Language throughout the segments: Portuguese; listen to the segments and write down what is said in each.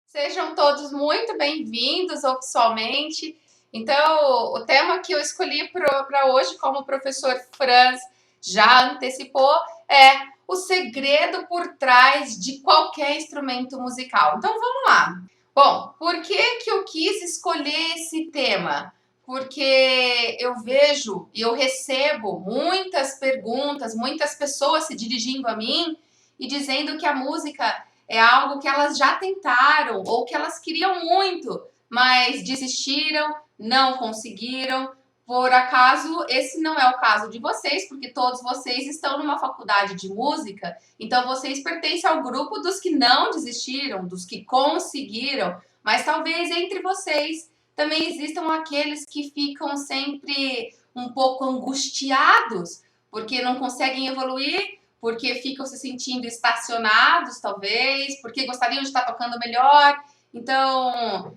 Sejam todos muito bem-vindos oficialmente. Então, o tema que eu escolhi para hoje, como o professor Franz já antecipou, é o segredo por trás de qualquer instrumento musical. Então, vamos lá. Bom, por que eu quis escolher esse tema? Porque eu vejo e eu recebo muitas perguntas, muitas pessoas se dirigindo a mim e dizendo que a música é algo que elas já tentaram ou que elas queriam muito, mas desistiram, não conseguiram. Por acaso, esse não é o caso de vocês, porque todos vocês estão numa faculdade de música, então vocês pertencem ao grupo dos que não desistiram, dos que conseguiram, mas talvez entre vocês também existam aqueles que ficam sempre um pouco angustiados, porque não conseguem evoluir, porque ficam se sentindo estacionados, talvez, porque gostariam de estar tocando melhor. Então,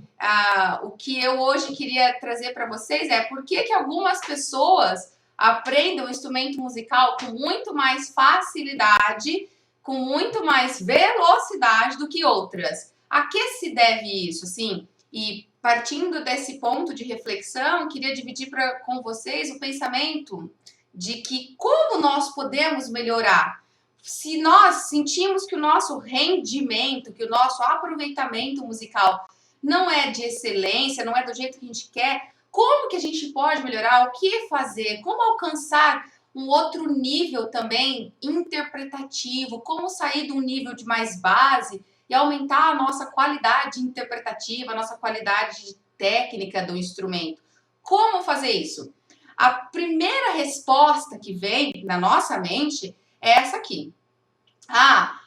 o que eu hoje queria trazer para vocês é por que algumas pessoas aprendem um instrumento musical com muito mais facilidade, com muito mais velocidade do que outras. A que se deve isso, sim? E partindo desse ponto de reflexão, queria dividir com vocês o pensamento de que como nós podemos melhorar. Se nós sentimos que o nosso rendimento, que o nosso aproveitamento musical não é de excelência, não é do jeito que a gente quer, como que a gente pode melhorar? O que fazer? Como alcançar um outro nível também interpretativo? Como sair de um nível de mais base e aumentar a nossa qualidade interpretativa, a nossa qualidade técnica do instrumento? Como fazer isso? A primeira resposta que vem na nossa mente é essa aqui.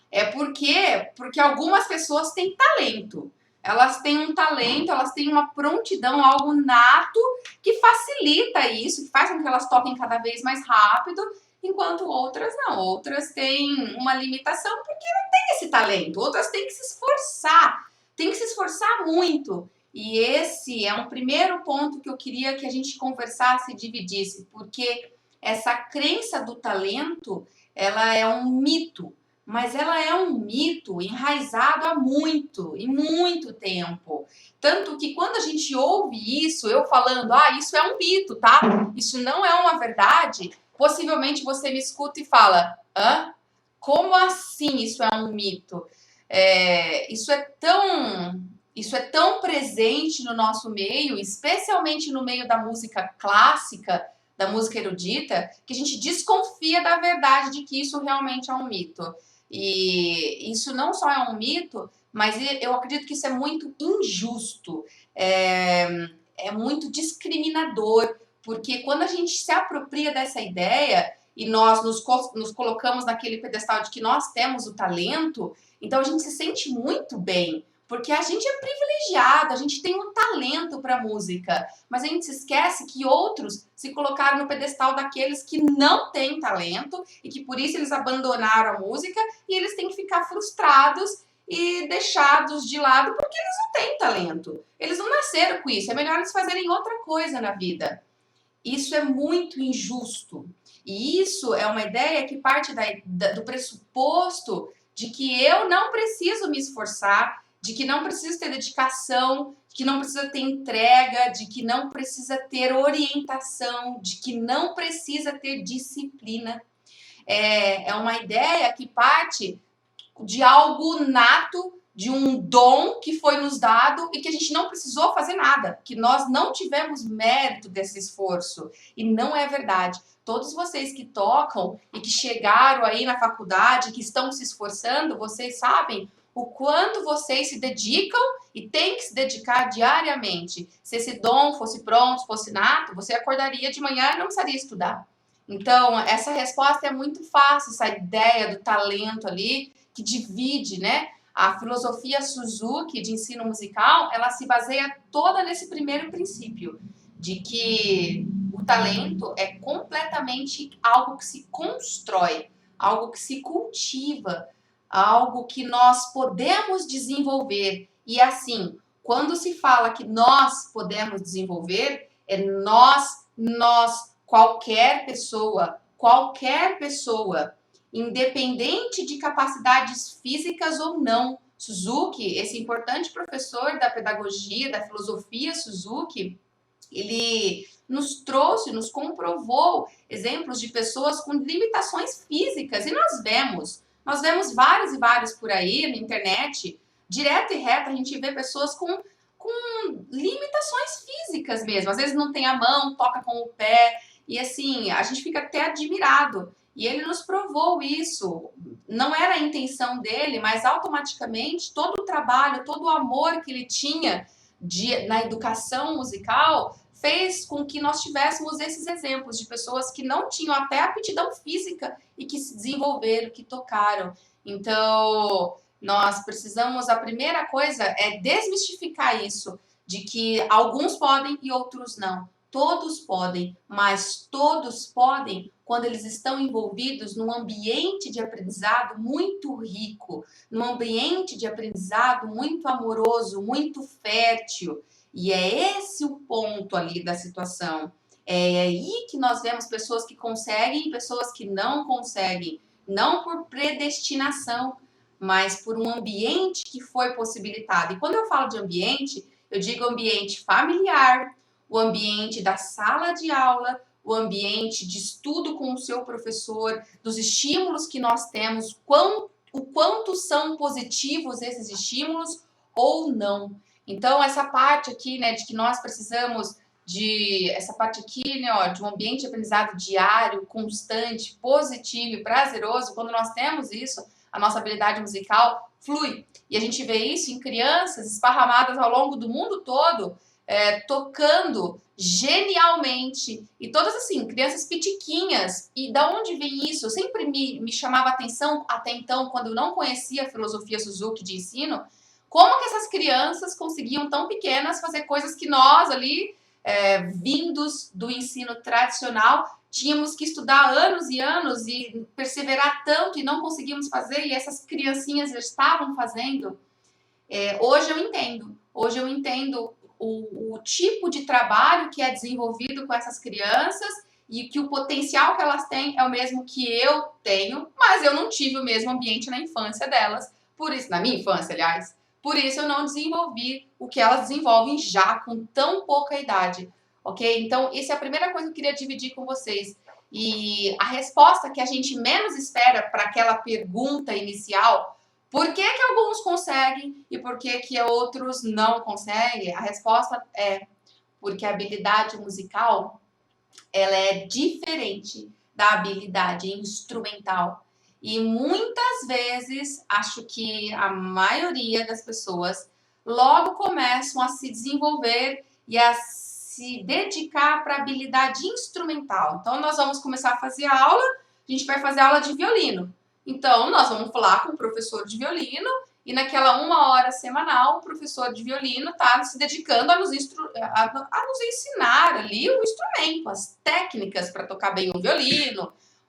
É porque algumas pessoas têm talento. Elas têm um talento, elas têm uma prontidão, algo nato que facilita isso, que faz com que elas toquem cada vez mais rápido, enquanto outras não. Outras têm uma limitação porque não têm esse talento. Outras têm que se esforçar muito. E esse é um primeiro ponto que eu queria que a gente conversasse e dividisse, porque essa crença do talento, ela é um mito, mas ela é um mito enraizado há muito tempo. Tanto que quando a gente ouve isso, eu falando, isso é um mito, tá? Isso não é uma verdade, possivelmente você me escuta e fala, como assim isso é um mito? Isso é tão presente no nosso meio, especialmente no meio da música clássica, da música erudita, que a gente desconfia da verdade de que isso realmente é um mito. E isso não só é um mito, mas eu acredito que isso é muito injusto, é muito discriminador, porque quando a gente se apropria dessa ideia e nós nos colocamos naquele pedestal de que nós temos o talento, então a gente se sente muito bem, porque a gente é privilegiado, a gente tem um talento para música, mas a gente se esquece que outros se colocaram no pedestal daqueles que não têm talento e que por isso eles abandonaram a música e eles têm que ficar frustrados e deixados de lado porque eles não têm talento. Eles não nasceram com isso, é melhor eles fazerem outra coisa na vida. Isso é muito injusto. E isso é uma ideia que parte do pressuposto de que eu não preciso me esforçar, de que não preciso ter dedicação, de que não precisa ter entrega, de que não precisa ter orientação, de que não precisa ter disciplina. É uma ideia que parte de algo nato, de um dom que foi nos dado e que a gente não precisou fazer nada, que nós não tivemos mérito desse esforço. E não é verdade. Todos vocês que tocam e que chegaram aí na faculdade, que estão se esforçando, vocês sabem o quanto vocês se dedicam e têm que se dedicar diariamente. Se esse dom fosse pronto, fosse nato, você acordaria de manhã e não precisaria estudar. Então, essa resposta é muito fácil, essa ideia do talento ali, que divide, né? A filosofia Suzuki de ensino musical, ela se baseia toda nesse primeiro princípio, de que o talento é completamente algo que se constrói, algo que se cultiva, algo que nós podemos desenvolver. E assim, quando se fala que nós podemos desenvolver, é nós, qualquer pessoa, independente de capacidades físicas ou não, Suzuki, esse importante professor da pedagogia, da filosofia Suzuki, ele nos trouxe, nos comprovou exemplos de pessoas com limitações físicas, e nós vemos vários e vários por aí na internet, direto e reto, a gente vê pessoas com limitações físicas mesmo, às vezes não tem a mão, toca com o pé, e assim, a gente fica até admirado, e ele nos provou isso, não era a intenção dele, mas automaticamente todo o trabalho, todo o amor que ele tinha na educação musical fez com que nós tivéssemos esses exemplos de pessoas que não tinham até aptidão física e que se desenvolveram, que tocaram. Então, nós precisamos, a primeira coisa é desmistificar isso, de que alguns podem e outros não. Todos podem, mas todos podem quando eles estão envolvidos num ambiente de aprendizado muito rico, num ambiente de aprendizado muito amoroso, muito fértil. E é esse o ponto ali da situação. É aí que nós vemos pessoas que conseguem e pessoas que não conseguem. Não por predestinação, mas por um ambiente que foi possibilitado. E quando eu falo de ambiente, eu digo ambiente familiar, o ambiente da sala de aula, o ambiente de estudo com o seu professor, dos estímulos que nós temos, o quanto são positivos esses estímulos ou não. Então, essa parte aqui, né, de que nós precisamos essa parte aqui, né, ó, de um ambiente de aprendizado diário, constante, positivo e prazeroso, quando nós temos isso, a nossa habilidade musical flui. E a gente vê isso em crianças esparramadas ao longo do mundo todo, tocando genialmente, e todas assim, crianças pitiquinhas. E da onde vem isso? Sempre me chamava atenção, até então, quando eu não conhecia a filosofia Suzuki de ensino, como que essas crianças conseguiam tão pequenas fazer coisas que nós ali, vindos do ensino tradicional, tínhamos que estudar anos e anos e perseverar tanto e não conseguimos fazer, e essas criancinhas já estavam fazendo. Hoje eu entendo o tipo de trabalho que é desenvolvido com essas crianças e que o potencial que elas têm é o mesmo que eu tenho, mas eu não tive o mesmo ambiente na infância delas, por isso, na minha infância, aliás, por isso eu não desenvolvi o que elas desenvolvem já com tão pouca idade, ok? Então, essa é a primeira coisa que eu queria dividir com vocês. E a resposta que a gente menos espera para aquela pergunta inicial, por que que alguns conseguem e por que que outros não conseguem? A resposta é porque a habilidade musical ela é diferente da habilidade instrumental. E muitas vezes, acho que a maioria das pessoas logo começam a se desenvolver e a se dedicar para a habilidade instrumental. Então, nós vamos começar a fazer aula, a gente vai fazer aula de violino. Então, nós vamos falar com o professor de violino e naquela 1 hora semanal, o professor de violino está se dedicando a nos ensinar ali o instrumento, as técnicas para tocar bem o violino,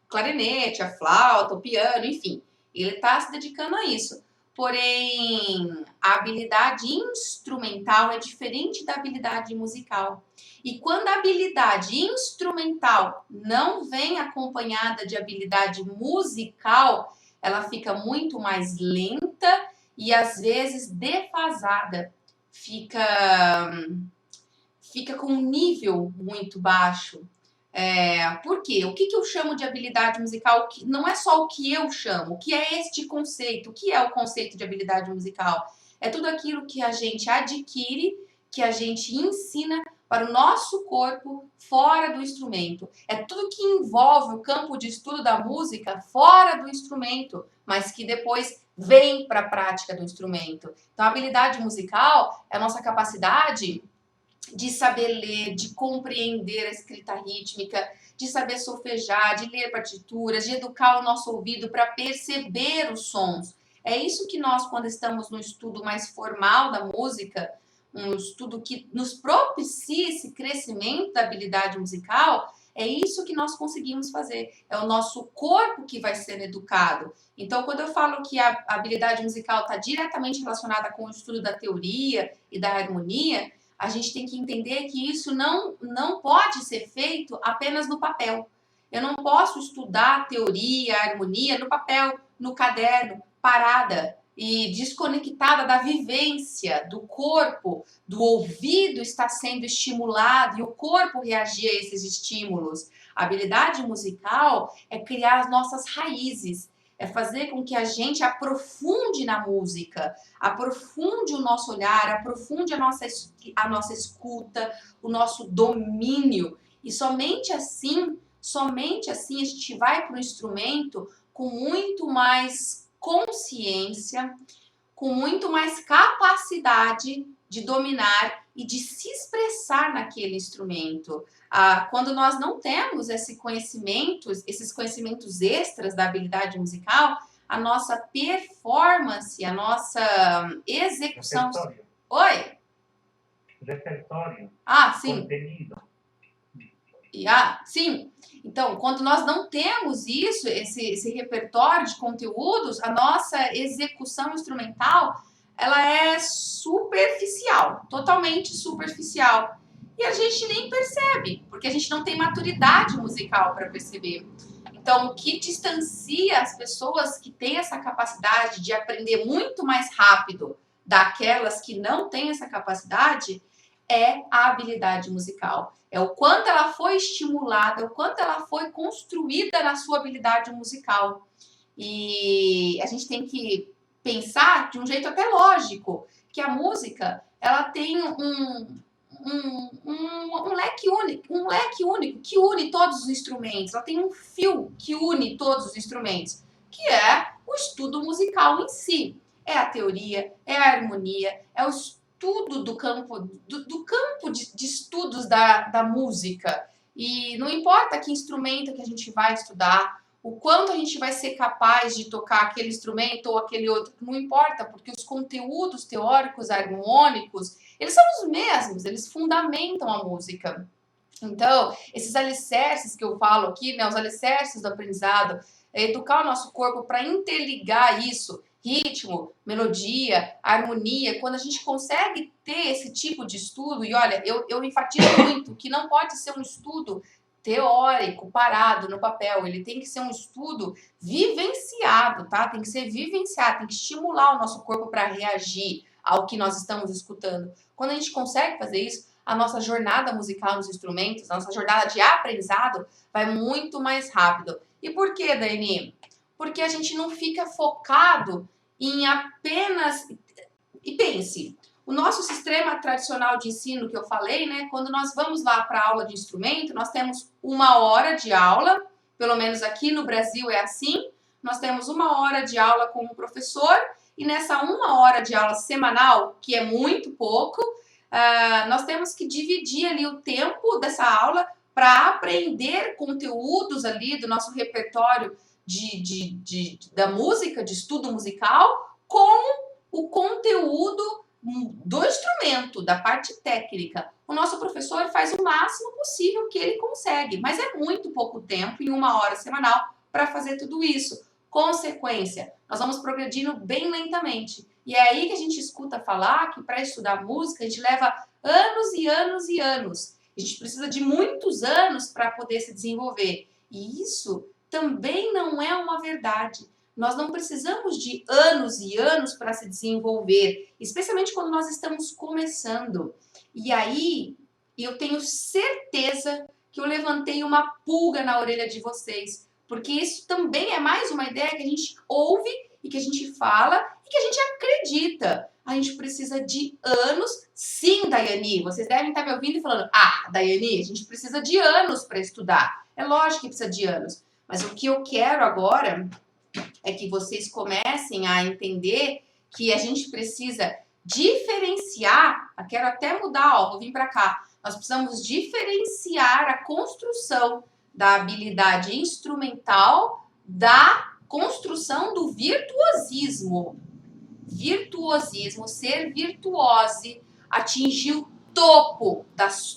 o clarinete, a flauta, o piano, enfim. Ele está se dedicando a isso. Porém, a habilidade instrumental é diferente da habilidade musical. E quando a habilidade instrumental não vem acompanhada de habilidade musical, ela fica muito mais lenta e às vezes defasada. Fica com um nível muito baixo. Por quê? O que eu chamo de habilidade musical? Não é só o que eu chamo. O que é este conceito? O que é o conceito de habilidade musical? É tudo aquilo que a gente adquire, que a gente ensina para o nosso corpo fora do instrumento. É tudo que envolve o campo de estudo da música fora do instrumento, mas que depois vem para a prática do instrumento. Então, a habilidade musical é a nossa capacidade de saber ler, de compreender a escrita rítmica, de saber solfejar, de ler partituras, de educar o nosso ouvido para perceber os sons. É isso que nós, quando estamos no estudo mais formal da música, um estudo que nos propicia esse crescimento da habilidade musical, é isso que nós conseguimos fazer. É o nosso corpo que vai ser educado. Então, quando eu falo que a habilidade musical está diretamente relacionada com o estudo da teoria e da harmonia, a gente tem que entender que isso não pode ser feito apenas no papel. Eu não posso estudar a teoria, a harmonia no papel, no caderno, parada. e desconectada da vivência, do corpo, do ouvido está sendo estimulado e o corpo reagir a esses estímulos. A habilidade musical é criar as nossas raízes, é fazer com que a gente aprofunde na música, aprofunde o nosso olhar, aprofunde a nossa escuta, o nosso domínio. E somente assim a gente vai para o instrumento com muito mais consciência, com muito mais capacidade de dominar e de se expressar naquele instrumento. Quando nós não temos esses conhecimentos extras da habilidade musical, a nossa performance, a nossa execução... Repertório. Oi? Repertório. Sim. Contenido. Sim. Então, quando nós não temos isso, esse repertório de conteúdos, a nossa execução instrumental, ela é superficial, totalmente superficial. E a gente nem percebe, porque a gente não tem maturidade musical para perceber. Então, o que distancia as pessoas que têm essa capacidade de aprender muito mais rápido daquelas que não têm essa capacidade é a habilidade musical. É o quanto ela foi estimulada, o quanto ela foi construída na sua habilidade musical. E a gente tem que pensar de um jeito até lógico, que a música, ela tem um leque único que une todos os instrumentos. Ela tem um fio que une todos os instrumentos, que é o estudo musical em si. É a teoria, é a harmonia, é o estudo do campo de estudos da música. E não importa que instrumento que a gente vai estudar, o quanto a gente vai ser capaz de tocar aquele instrumento ou aquele outro, não importa, porque os conteúdos teóricos harmônicos, eles são os mesmos, eles fundamentam a música. Então, esses alicerces que eu falo aqui, né, os alicerces do aprendizado, é educar o nosso corpo para interligar isso, ritmo, melodia, harmonia. Quando a gente consegue ter esse tipo de estudo, e olha, eu enfatizo muito que não pode ser um estudo teórico, parado no papel, ele tem que ser um estudo vivenciado, tá? Tem que ser vivenciado, tem que estimular o nosso corpo para reagir ao que nós estamos escutando. Quando a gente consegue fazer isso, a nossa jornada musical nos instrumentos, a nossa jornada de aprendizado vai muito mais rápido. E por quê, Daiane? Porque a gente não fica focado em apenas... E pense, o nosso sistema tradicional de ensino que eu falei, né? Quando nós vamos lá para a aula de instrumento, nós temos 1 hora de aula, pelo menos aqui no Brasil é assim, nós temos 1 hora de aula com o professor, e nessa 1 hora de aula semanal, que é muito pouco, nós temos que dividir ali o tempo dessa aula para aprender conteúdos ali do nosso repertório da música, de estudo musical, com o conteúdo do instrumento, da parte técnica. O nosso professor faz o máximo possível que ele consegue, mas é muito pouco tempo em 1 hora semanal para fazer tudo isso. Consequência, nós vamos progredindo bem lentamente. E é aí que a gente escuta falar que para estudar música a gente leva anos e anos e anos. A gente precisa de muitos anos para poder se desenvolver. E isso também não é uma verdade. Nós não precisamos de anos e anos para se desenvolver, especialmente quando nós estamos começando. E aí, eu tenho certeza que eu levantei uma pulga na orelha de vocês, porque isso também é mais uma ideia que a gente ouve e que a gente fala e que a gente acredita. A gente precisa de anos, sim, Daiane. Vocês devem estar me ouvindo e falando, Daiane, a gente precisa de anos para estudar. É lógico que precisa de anos. Mas o que eu quero agora é que vocês comecem a entender que a gente precisa diferenciar, quero até mudar, vou vir para cá, nós precisamos diferenciar a construção da habilidade instrumental da construção do virtuosismo. Virtuosismo, ser virtuose, atingir o topo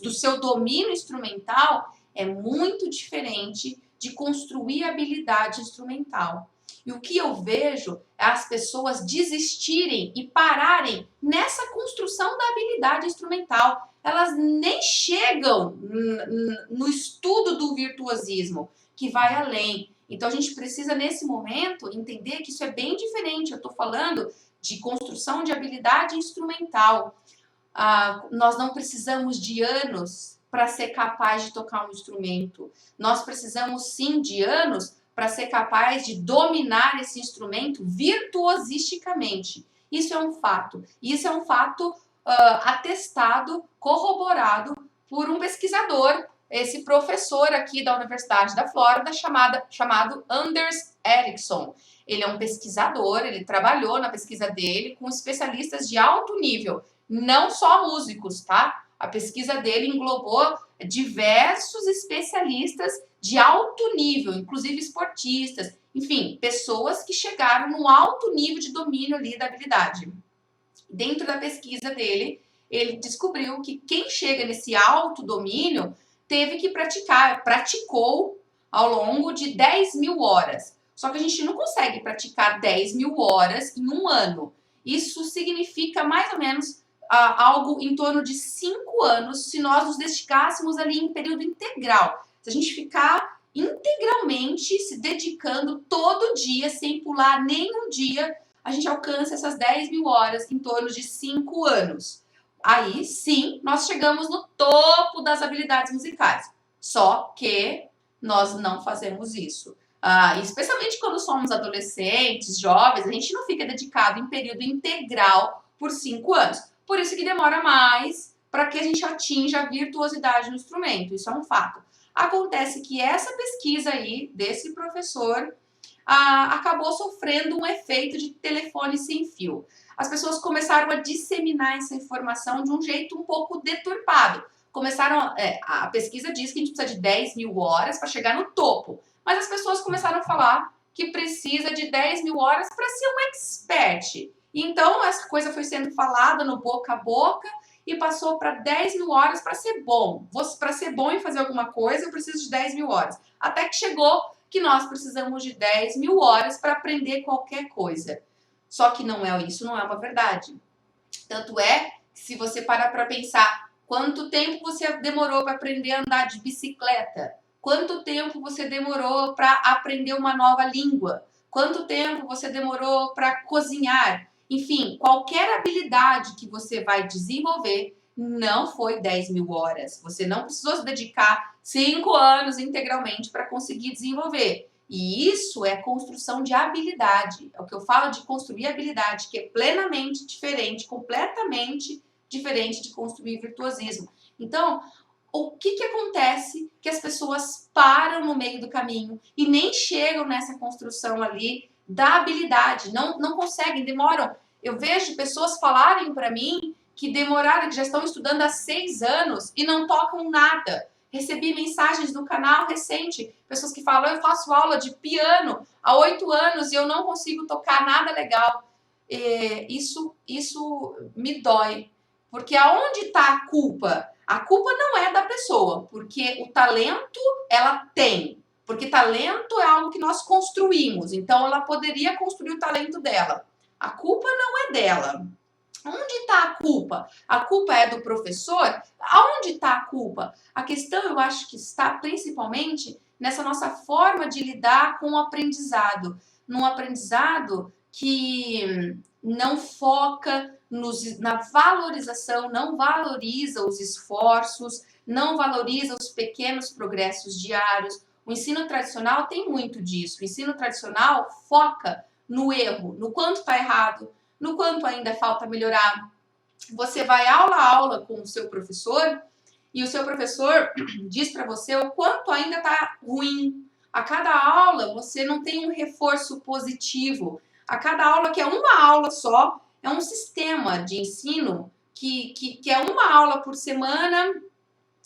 do seu domínio instrumental é muito diferente de construir habilidade instrumental. E o que eu vejo é as pessoas desistirem e pararem nessa construção da habilidade instrumental. Elas nem chegam no estudo do virtuosismo, que vai além. Então, a gente precisa, nesse momento, entender que isso é bem diferente. Eu estou falando de construção de habilidade instrumental. Nós não precisamos de anos para ser capaz de tocar um instrumento. Nós precisamos sim de anos para ser capaz de dominar esse instrumento virtuosisticamente. Isso é um fato. Isso é um fato atestado, corroborado por um pesquisador, esse professor aqui da Universidade da Flórida, chamado Anders Ericsson. Ele é um pesquisador, ele trabalhou na pesquisa dele com especialistas de alto nível, não só músicos, tá? A pesquisa dele englobou diversos especialistas de alto nível, inclusive esportistas, enfim, pessoas que chegaram num alto nível de domínio ali da habilidade. Dentro da pesquisa dele, ele descobriu que quem chega nesse alto domínio teve que praticou ao longo de 10.000 horas. Só que a gente não consegue praticar 10.000 horas em um ano. Isso significa mais ou menos algo em torno de 5 anos se nós nos dedicássemos ali em período integral. Se a gente ficar integralmente se dedicando todo dia, sem pular nenhum dia, a gente alcança essas 10.000 horas em torno de 5 anos. Aí sim, nós chegamos no topo das habilidades musicais. Só que nós não fazemos isso. Especialmente quando somos adolescentes, jovens, a gente não fica dedicado em período integral por 5 anos. Por isso que demora mais para que a gente atinja a virtuosidade no instrumento. Isso é um fato. Acontece que essa pesquisa aí, desse professor, acabou sofrendo um efeito de telefone sem fio. As pessoas começaram a disseminar essa informação de um jeito um pouco deturpado. A pesquisa diz que a gente precisa de 10.000 horas para chegar no topo. Mas as pessoas começaram a falar que precisa de 10.000 horas para ser um expert. Então, essa coisa foi sendo falada no boca a boca e passou para 10.000 horas para ser bom. Para ser bom em fazer alguma coisa, eu preciso de 10.000 horas. Até que chegou que nós precisamos de 10.000 horas para aprender qualquer coisa. Só que isso não é uma verdade. Tanto é que se você parar para pensar quanto tempo você demorou para aprender a andar de bicicleta, quanto tempo você demorou para aprender uma nova língua, quanto tempo você demorou para cozinhar, enfim, qualquer habilidade que você vai desenvolver não foi 10.000 horas. Você não precisou se dedicar 5 anos integralmente para conseguir desenvolver. E isso é construção de habilidade. É o que eu falo de construir habilidade, que é plenamente diferente, completamente diferente de construir virtuosismo. Então, o que acontece que as pessoas param no meio do caminho e nem chegam nessa construção ali da habilidade, não conseguem, demoram. Eu vejo pessoas falarem para mim que demoraram, que já estão estudando há 6 anos e não tocam nada. Recebi mensagens do canal recente, pessoas que falam, eu faço aula de piano há 8 anos e eu não consigo tocar nada legal. Isso me dói, porque aonde está a culpa? A culpa não é da pessoa, porque o talento ela tem, porque talento é algo que nós construímos, então ela poderia construir o talento dela. A culpa não é dela. Onde está a culpa? A culpa é do professor? Aonde está a culpa? A questão, eu acho que está principalmente nessa nossa forma de lidar com o aprendizado. Num aprendizado que não foca na valorização, não valoriza os esforços, não valoriza os pequenos progressos diários. O ensino tradicional tem muito disso. O ensino tradicional foca no erro, no quanto está errado, no quanto ainda falta melhorar. Você vai aula a aula com o seu professor e o seu professor diz para você o quanto ainda está ruim. A cada aula você não tem um reforço positivo. A cada aula, que é uma aula só, é um sistema de ensino que é uma aula por semana,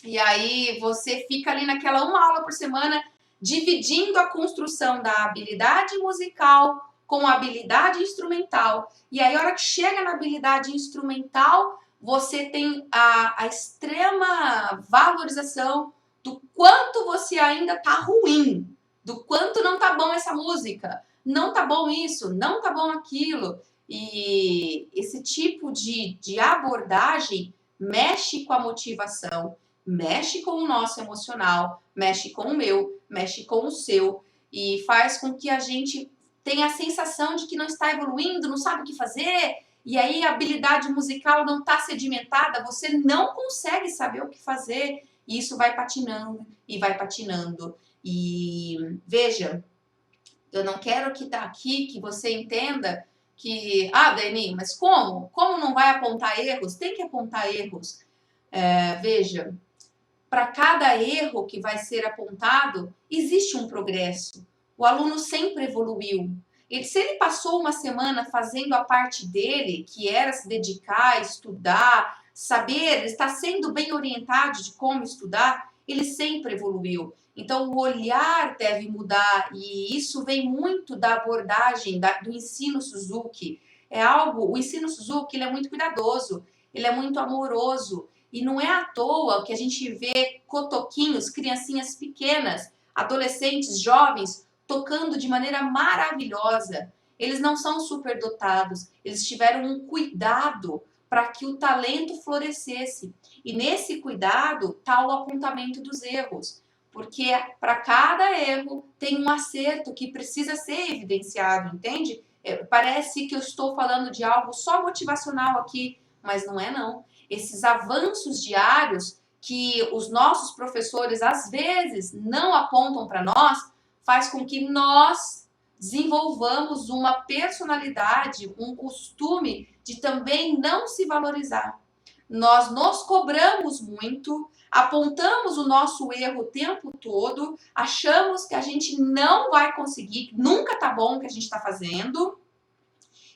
e aí você fica ali naquela uma aula por semana dividindo a construção da habilidade musical com a habilidade instrumental. E aí, a hora que chega na habilidade instrumental, você tem a extrema valorização do quanto você ainda tá ruim, do quanto não tá bom essa música, não tá bom isso, não tá bom aquilo. E esse tipo de abordagem mexe com a motivação, mexe com o nosso emocional, mexe com o meu, mexe com o seu, e faz com que a gente tem a sensação de que não está evoluindo, não sabe o que fazer, e aí a habilidade musical não está sedimentada, você não consegue saber o que fazer, e isso vai patinando e vai patinando. E veja, eu não quero que daqui que você entenda que, Dani, mas como? Como não vai apontar erros? Tem que apontar erros. Veja, para cada erro que vai ser apontado, existe um progresso. O aluno sempre evoluiu. Se ele passou uma semana fazendo a parte dele, que era se dedicar, estudar, saber, estar sendo bem orientado de como estudar, ele sempre evoluiu. Então, o olhar deve mudar, e isso vem muito da abordagem do ensino Suzuki. O ensino Suzuki, ele é muito cuidadoso, ele é muito amoroso, e não é à toa que a gente vê cotoquinhos, criancinhas pequenas, adolescentes, jovens, tocando de maneira maravilhosa. Eles não são superdotados, eles tiveram um cuidado para que o talento florescesse. E nesse cuidado está o apontamento dos erros, porque para cada erro tem um acerto que precisa ser evidenciado, entende? Parece que eu estou falando de algo só motivacional aqui, mas não é não. Esses avanços diários que os nossos professores às vezes não apontam para nós, faz com que nós desenvolvamos uma personalidade, um costume de também não se valorizar. Nós nos cobramos muito, apontamos o nosso erro o tempo todo, achamos que a gente não vai conseguir, que nunca tá bom o que a gente está fazendo,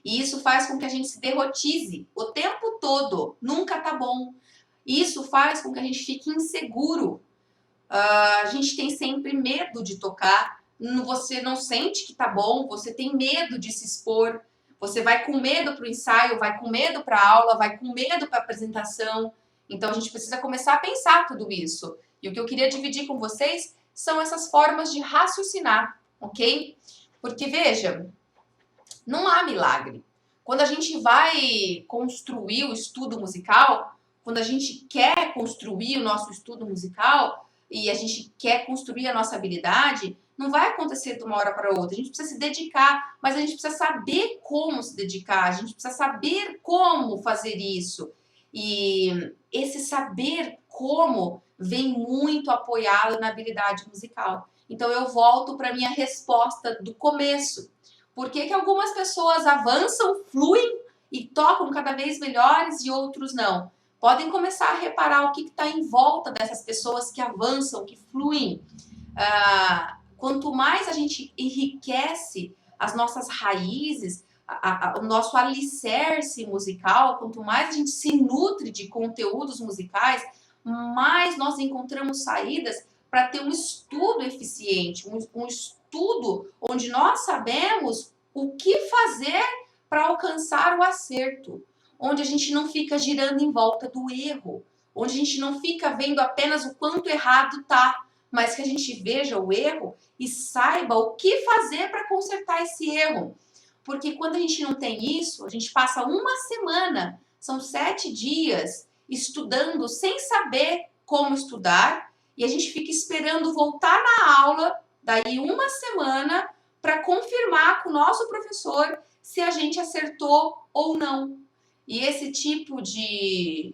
e isso faz com que a gente se derrotize o tempo todo, nunca tá bom. Isso faz com que a gente fique inseguro. A gente tem sempre medo de tocar, você não sente que tá bom, você tem medo de se expor, você vai com medo para o ensaio, vai com medo para a aula, vai com medo para a apresentação. Então a gente precisa começar a pensar tudo isso. E o que eu queria dividir com vocês são essas formas de raciocinar, ok? Porque veja, não há milagre. Quando a gente vai construir o estudo musical, quando a gente quer construir o nosso estudo musical e a gente quer construir a nossa habilidade, não vai acontecer de uma hora para outra. A gente precisa se dedicar, mas a gente precisa saber como se dedicar, a gente precisa saber como fazer isso. E esse saber como vem muito apoiado na habilidade musical. Então eu volto para a minha resposta do começo. Por que algumas pessoas avançam, fluem e tocam cada vez melhores e outros não? Podem começar a reparar o que está em volta dessas pessoas que avançam, que fluem. Quanto mais a gente enriquece as nossas raízes, o nosso alicerce musical, quanto mais a gente se nutre de conteúdos musicais, mais nós encontramos saídas para ter um estudo eficiente, um estudo onde nós sabemos o que fazer para alcançar o acerto, onde a gente não fica girando em volta do erro, onde a gente não fica vendo apenas o quanto errado tá, mas que a gente veja o erro e saiba o que fazer para consertar esse erro. Porque quando a gente não tem isso, a gente passa uma semana, são 7 dias, estudando sem saber como estudar, e a gente fica esperando voltar na aula, daí uma semana, para confirmar com o nosso professor se a gente acertou ou não. E esse tipo de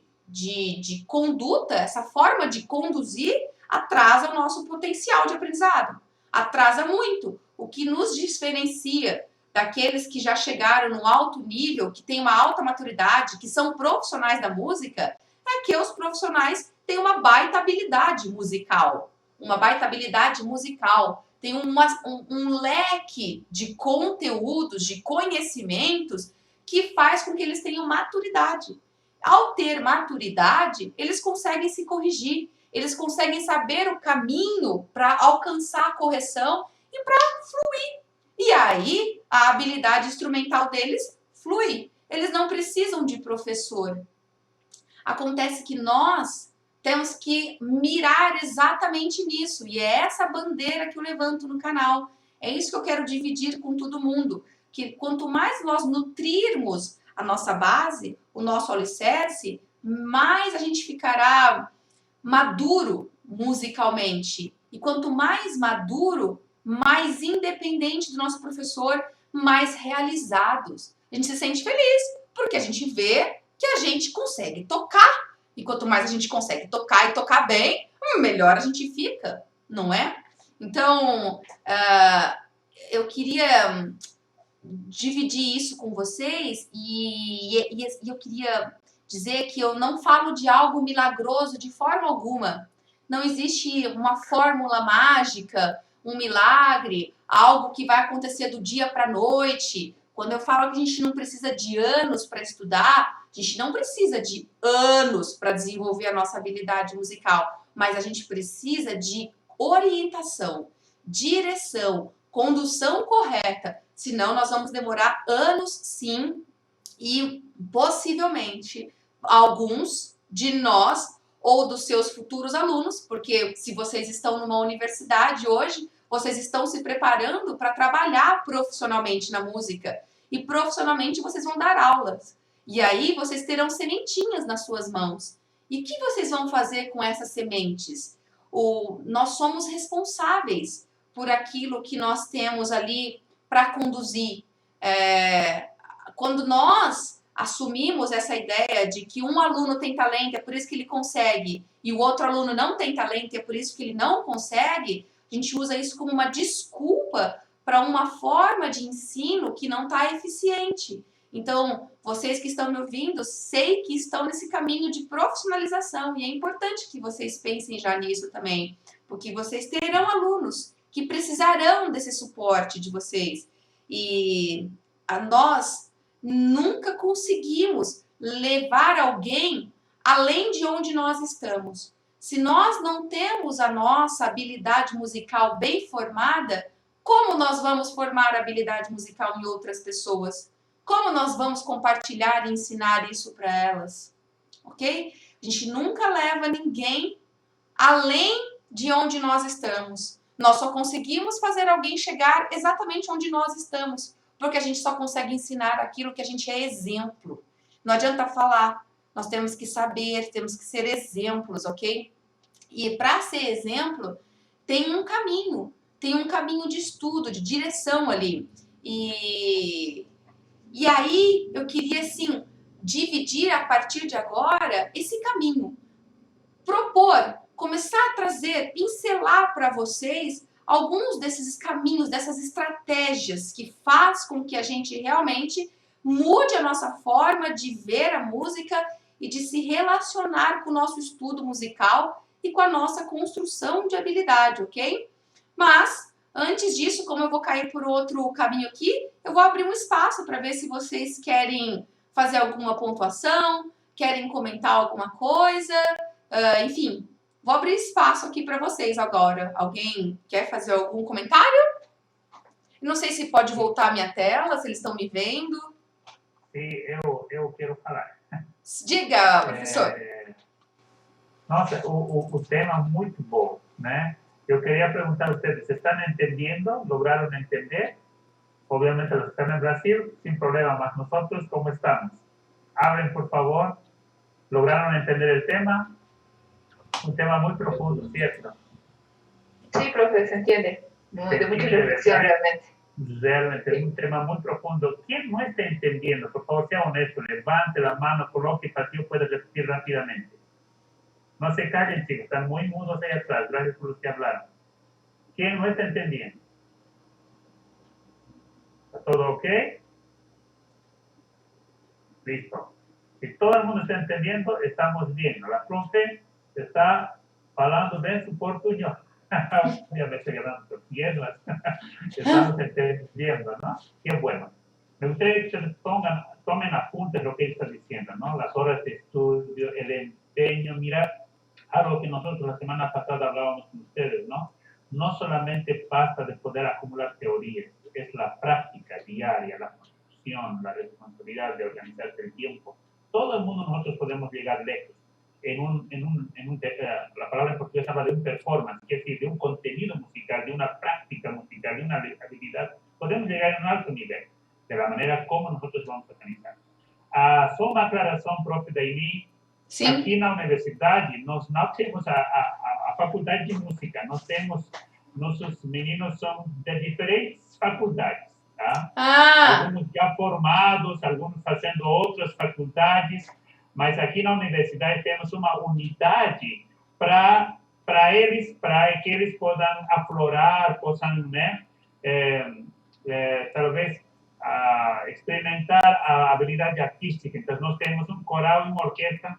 conduta, essa forma de conduzir, atrasa o nosso potencial de aprendizado. Atrasa muito. O que nos diferencia daqueles que já chegaram num alto nível, que têm uma alta maturidade, que são profissionais da música, é que os profissionais têm uma baita habilidade musical. Uma baita habilidade musical. Tem um leque de conteúdos, de conhecimentos, que faz com que eles tenham maturidade. Ao ter maturidade, eles conseguem se corrigir, eles conseguem saber o caminho para alcançar a correção e para fluir. E aí, a habilidade instrumental deles flui. Eles não precisam de professor. Acontece que nós temos que mirar exatamente nisso. E é essa bandeira que eu levanto no canal. É isso que eu quero dividir com todo mundo. Que quanto mais nós nutrirmos a nossa base, o nosso alicerce, mais a gente ficará maduro musicalmente. E quanto mais maduro, mais independente do nosso professor, mais realizados. A gente se sente feliz, porque a gente vê que a gente consegue tocar. E quanto mais a gente consegue tocar e tocar bem, melhor a gente fica, não é? Então, eu queria dividir isso com vocês e eu queria dizer que eu não falo de algo milagroso de forma alguma. Não existe uma fórmula mágica, um milagre, algo que vai acontecer do dia para a noite. Quando eu falo que a gente não precisa de anos para estudar, a gente não precisa de anos para desenvolver a nossa habilidade musical, mas a gente precisa de orientação, direção, condução correta, senão nós vamos demorar anos sim e possivelmente alguns de nós ou dos seus futuros alunos, porque se vocês estão numa universidade hoje, vocês estão se preparando para trabalhar profissionalmente na música e profissionalmente vocês vão dar aulas. E aí vocês terão sementinhas nas suas mãos. E o que vocês vão fazer com essas sementes? Nós somos responsáveis por aquilo que nós temos ali para conduzir. Quando nós assumimos essa ideia de que um aluno tem talento, é por isso que ele consegue, e o outro aluno não tem talento, é por isso que ele não consegue, a gente usa isso como uma desculpa para uma forma de ensino que não está eficiente. Então, vocês que estão me ouvindo, sei que estão nesse caminho de profissionalização e é importante que vocês pensem já nisso também, porque vocês terão alunos que precisarão desse suporte de vocês. E nós nunca conseguimos levar alguém além de onde nós estamos. Se nós não temos a nossa habilidade musical bem formada, como nós vamos formar a habilidade musical em outras pessoas? Como nós vamos compartilhar e ensinar isso para elas? Ok? A gente nunca leva ninguém além de onde nós estamos. Nós só conseguimos fazer alguém chegar exatamente onde nós estamos, porque a gente só consegue ensinar aquilo que a gente é exemplo. Não adianta falar, nós temos que saber, temos que ser exemplos, ok? E para ser exemplo, tem um caminho de estudo, de direção ali. E aí eu queria, assim, dividir a partir de agora esse caminho. Propor, começar a trazer, pincelar para vocês alguns desses caminhos, dessas estratégias que faz com que a gente realmente mude a nossa forma de ver a música e de se relacionar com o nosso estudo musical e com a nossa construção de habilidade, ok? Mas, antes disso, como eu vou cair por outro caminho aqui, eu vou abrir um espaço para ver se vocês querem fazer alguma pontuação, querem comentar alguma coisa, enfim, vou abrir espaço aqui para vocês agora. Alguém quer fazer algum comentário? Não sei se pode voltar a minha tela, se eles estão me vendo. Sim, eu quero falar. Diga, professor. Nossa, o tema é muito bom, né? Eu queria perguntar a vocês, ¿estão entendendo? ¿Lograram entender? Obviamente, los que están en Brasil, sin problema, mas nosotros, ¿cómo estamos? Hablen, por favor. ¿Lograron entender el tema? Un tema muy profundo, ¿cierto? Sí, profe, se entiende. De mucha reflexión realmente. Realmente, es un tema muy profundo. ¿Quién no está entendiendo? Por favor, sea honesto, levante la mano, coloque para que yo pueda repetir rápidamente. No se callen, chicos, están muy mudos ahí atrás. Gracias por los que hablaron. ¿Quién no está entendiendo? ¿Está todo ok? Listo. Si todo el mundo está entendiendo, estamos bien. La profe está hablando de su portuñol. Ya me estoy hablando portuguesas. Estamos entendiendo, ¿no? Qué bueno. Me gustaría que ustedes tomen apuntes lo que está diciendo, ¿no? Las horas de estudio, el empeño. Mira, algo que nosotros la semana pasada hablábamos con ustedes, ¿no? No solamente basta de poder acumular teorías, es la práctica diaria, la construcción, la responsabilidad de organizarse el tiempo. Todo el mundo nosotros podemos llegar lejos. La palabra en portugués habla de un performance, es decir, de un contenido musical, de una práctica musical, de una habilidad. Podemos llegar a un alto nivel, de la manera como nosotros vamos a organizar. Só uma aclaração, prof. Daili. Sim. Aqui na universidade, nós não temos a faculdade de música, nós temos, nossos meninos são de diferentes faculdades. tá? Ah, Alguns já formados, alguns fazendo outras faculdades, mas aqui na universidade temos uma unidade para que eles possam aflorar, possam, né, talvez experimentar a habilidade artística. Então, nós temos um coral e uma orquestra,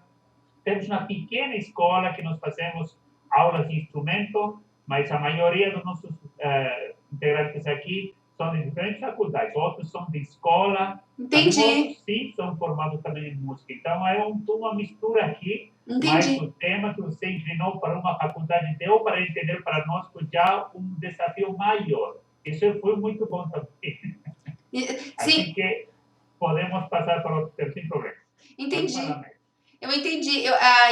temos uma pequena escola que nós fazemos aulas de instrumento, mas a maioria dos nossos integrantes aqui são de diferentes faculdades, outros são de escola, Entendi, outros sim são formados também em música. Então, é uma mistura aqui, mas entendi. o tema que você inclinou para uma faculdade deu para entender para nós já um desafio maior. Isso foi muito bom também. Sim, Assim que podemos passar para outro tema sem problema. entendi. Eu entendi.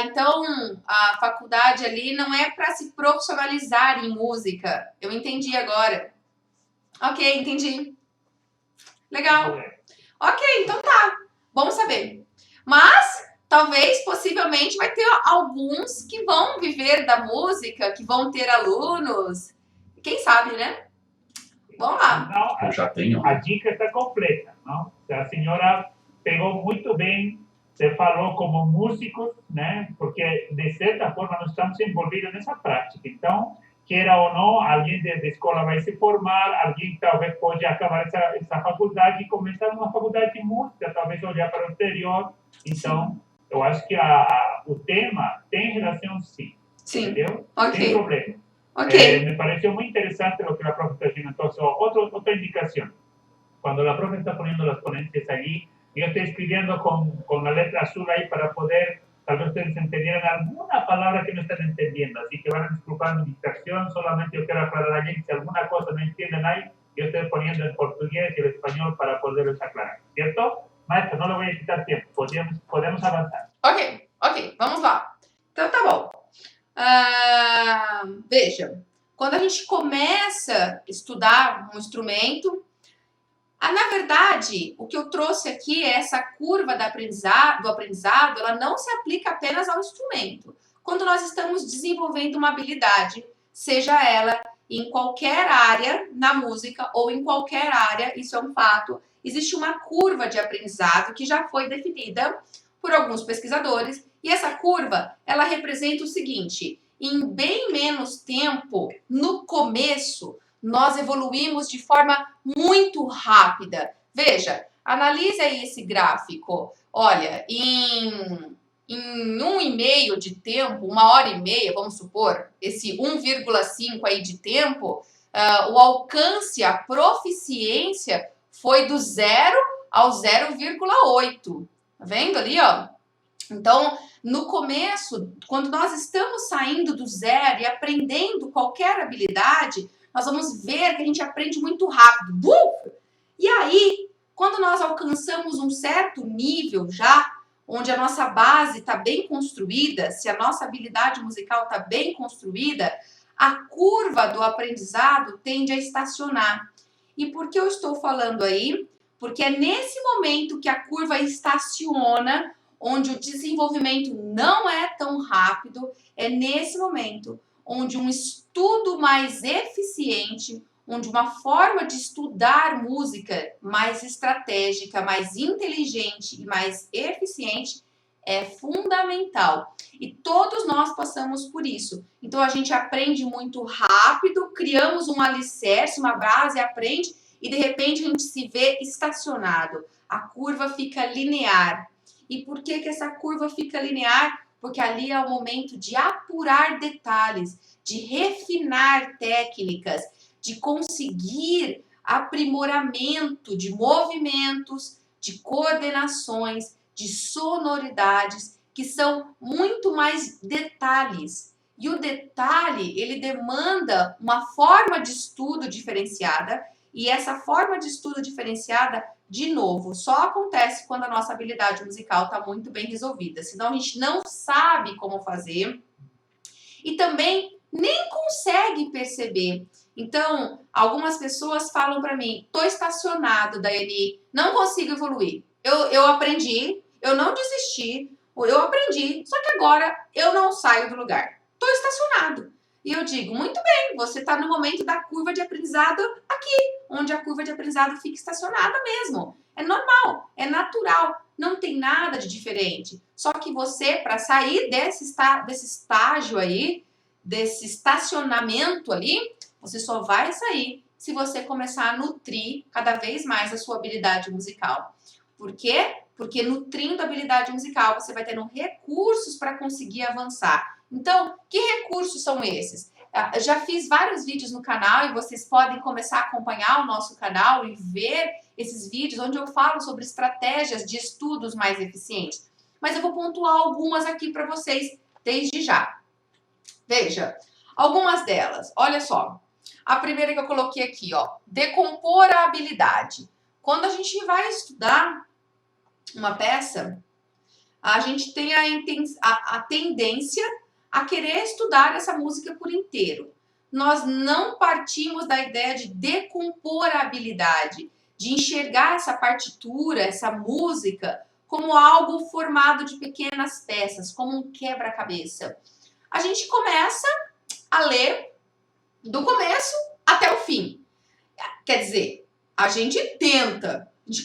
Então, a faculdade ali não é para se profissionalizar em música. Eu entendi agora. Ok, entendi. Legal. Ok, então tá. Bom saber. Mas, talvez, possivelmente, vai ter alguns que vão viver da música, que vão ter alunos. Quem sabe, né? Vamos lá. Não, Eu já tenho. a dica está completa, não? A senhora pegou muito bem, você falou como músicos, né? Porque, de certa forma, nós estamos envolvidos nessa prática. Então, queira ou não, alguém da escola vai se formar, alguém talvez pode acabar essa faculdade e começar uma faculdade de música, talvez olhar para o exterior. Então, eu acho que o tema tem relação, sim. Sim. Entendeu? Ok. Sem problema. Ok. Me pareció muy interesante lo que la profe está haciendo. Entonces, otra indicación. Cuando la profe está poniendo las ponencias allí, yo estoy escribiendo con la letra azul ahí para poder, tal vez ustedes entendieran alguna palabra que no están entendiendo. Así que van a disculpar mi distracción. Solamente yo quiero aclarar a alguien si alguna cosa no entienden ahí, yo estoy poniendo el portugués y el español para poderles aclarar. ¿Cierto? Maestro, no le voy a quitar tiempo. Podemos avanzar. Ok. Vamos lá. Então tá bom. Veja, quando a gente começa a estudar um instrumento, na verdade, o que eu trouxe aqui é essa curva do aprendizado, ela não se aplica apenas ao instrumento. Quando nós estamos desenvolvendo uma habilidade, seja ela em qualquer área na música ou em qualquer área, isso é um fato, existe uma curva de aprendizado que já foi definida por alguns pesquisadores, e essa curva, ela representa o seguinte: em bem menos tempo, no começo, nós evoluímos de forma muito rápida. Veja, analise aí esse gráfico. Olha, em 1,5 de tempo, 1h30, vamos supor, esse 1,5 aí de tempo, o alcance, a proficiência foi do 0 ao 0,8. Tá vendo ali, ó? Então, no começo, quando nós estamos saindo do zero e aprendendo qualquer habilidade, nós vamos ver que a gente aprende muito rápido. E aí, quando nós alcançamos um certo nível já, onde a nossa base está bem construída, se a nossa habilidade musical está bem construída, a curva do aprendizado tende a estacionar. E por que eu estou falando aí? Porque é nesse momento que a curva estaciona, onde o desenvolvimento não é tão rápido, é nesse momento onde um estudo mais eficiente, onde uma forma de estudar música mais estratégica, mais inteligente e mais eficiente é fundamental. E todos nós passamos por isso. Então a gente aprende muito rápido, criamos um alicerce, uma base, aprende e de repente a gente se vê estacionado. A curva fica linear. E por que essa curva fica linear? Porque ali é o momento de apurar detalhes, de refinar técnicas, de conseguir aprimoramento de movimentos, de coordenações, de sonoridades, que são muito mais detalhes. E o detalhe, ele demanda uma forma de estudo diferenciada, e essa forma de estudo diferenciada, de novo, só acontece quando a nossa habilidade musical está muito bem resolvida. Senão a gente não sabe como fazer e também nem consegue perceber. Então, algumas pessoas falam para mim: tô estacionado, Daiane, não consigo evoluir. Eu aprendi, eu não desisti, eu aprendi, só que agora eu não saio do lugar. Tô estacionado. E eu digo, muito bem, você está no momento da curva de aprendizado aqui, onde a curva de aprendizado fica estacionada mesmo. É normal, é natural, não tem nada de diferente. Só que você, para sair desse estágio aí, desse estacionamento ali, você só vai sair se você começar a nutrir cada vez mais a sua habilidade musical. Por quê? Porque nutrindo a habilidade musical, você vai tendo recursos para conseguir avançar. Então, que recursos são esses? Eu já fiz vários vídeos no canal e vocês podem começar a acompanhar o nosso canal e ver esses vídeos onde eu falo sobre estratégias de estudos mais eficientes. Mas eu vou pontuar algumas aqui para vocês desde já. Veja, algumas delas. Olha só. A primeira que eu coloquei aqui, ó, decompor a habilidade. Quando a gente vai estudar uma peça, a gente tem a tendência a querer estudar essa música por inteiro. Nós não partimos da ideia de decompor a habilidade, de enxergar essa partitura, essa música, como algo formado de pequenas peças, como um quebra-cabeça. A gente começa a ler do começo até o fim. Quer dizer, a gente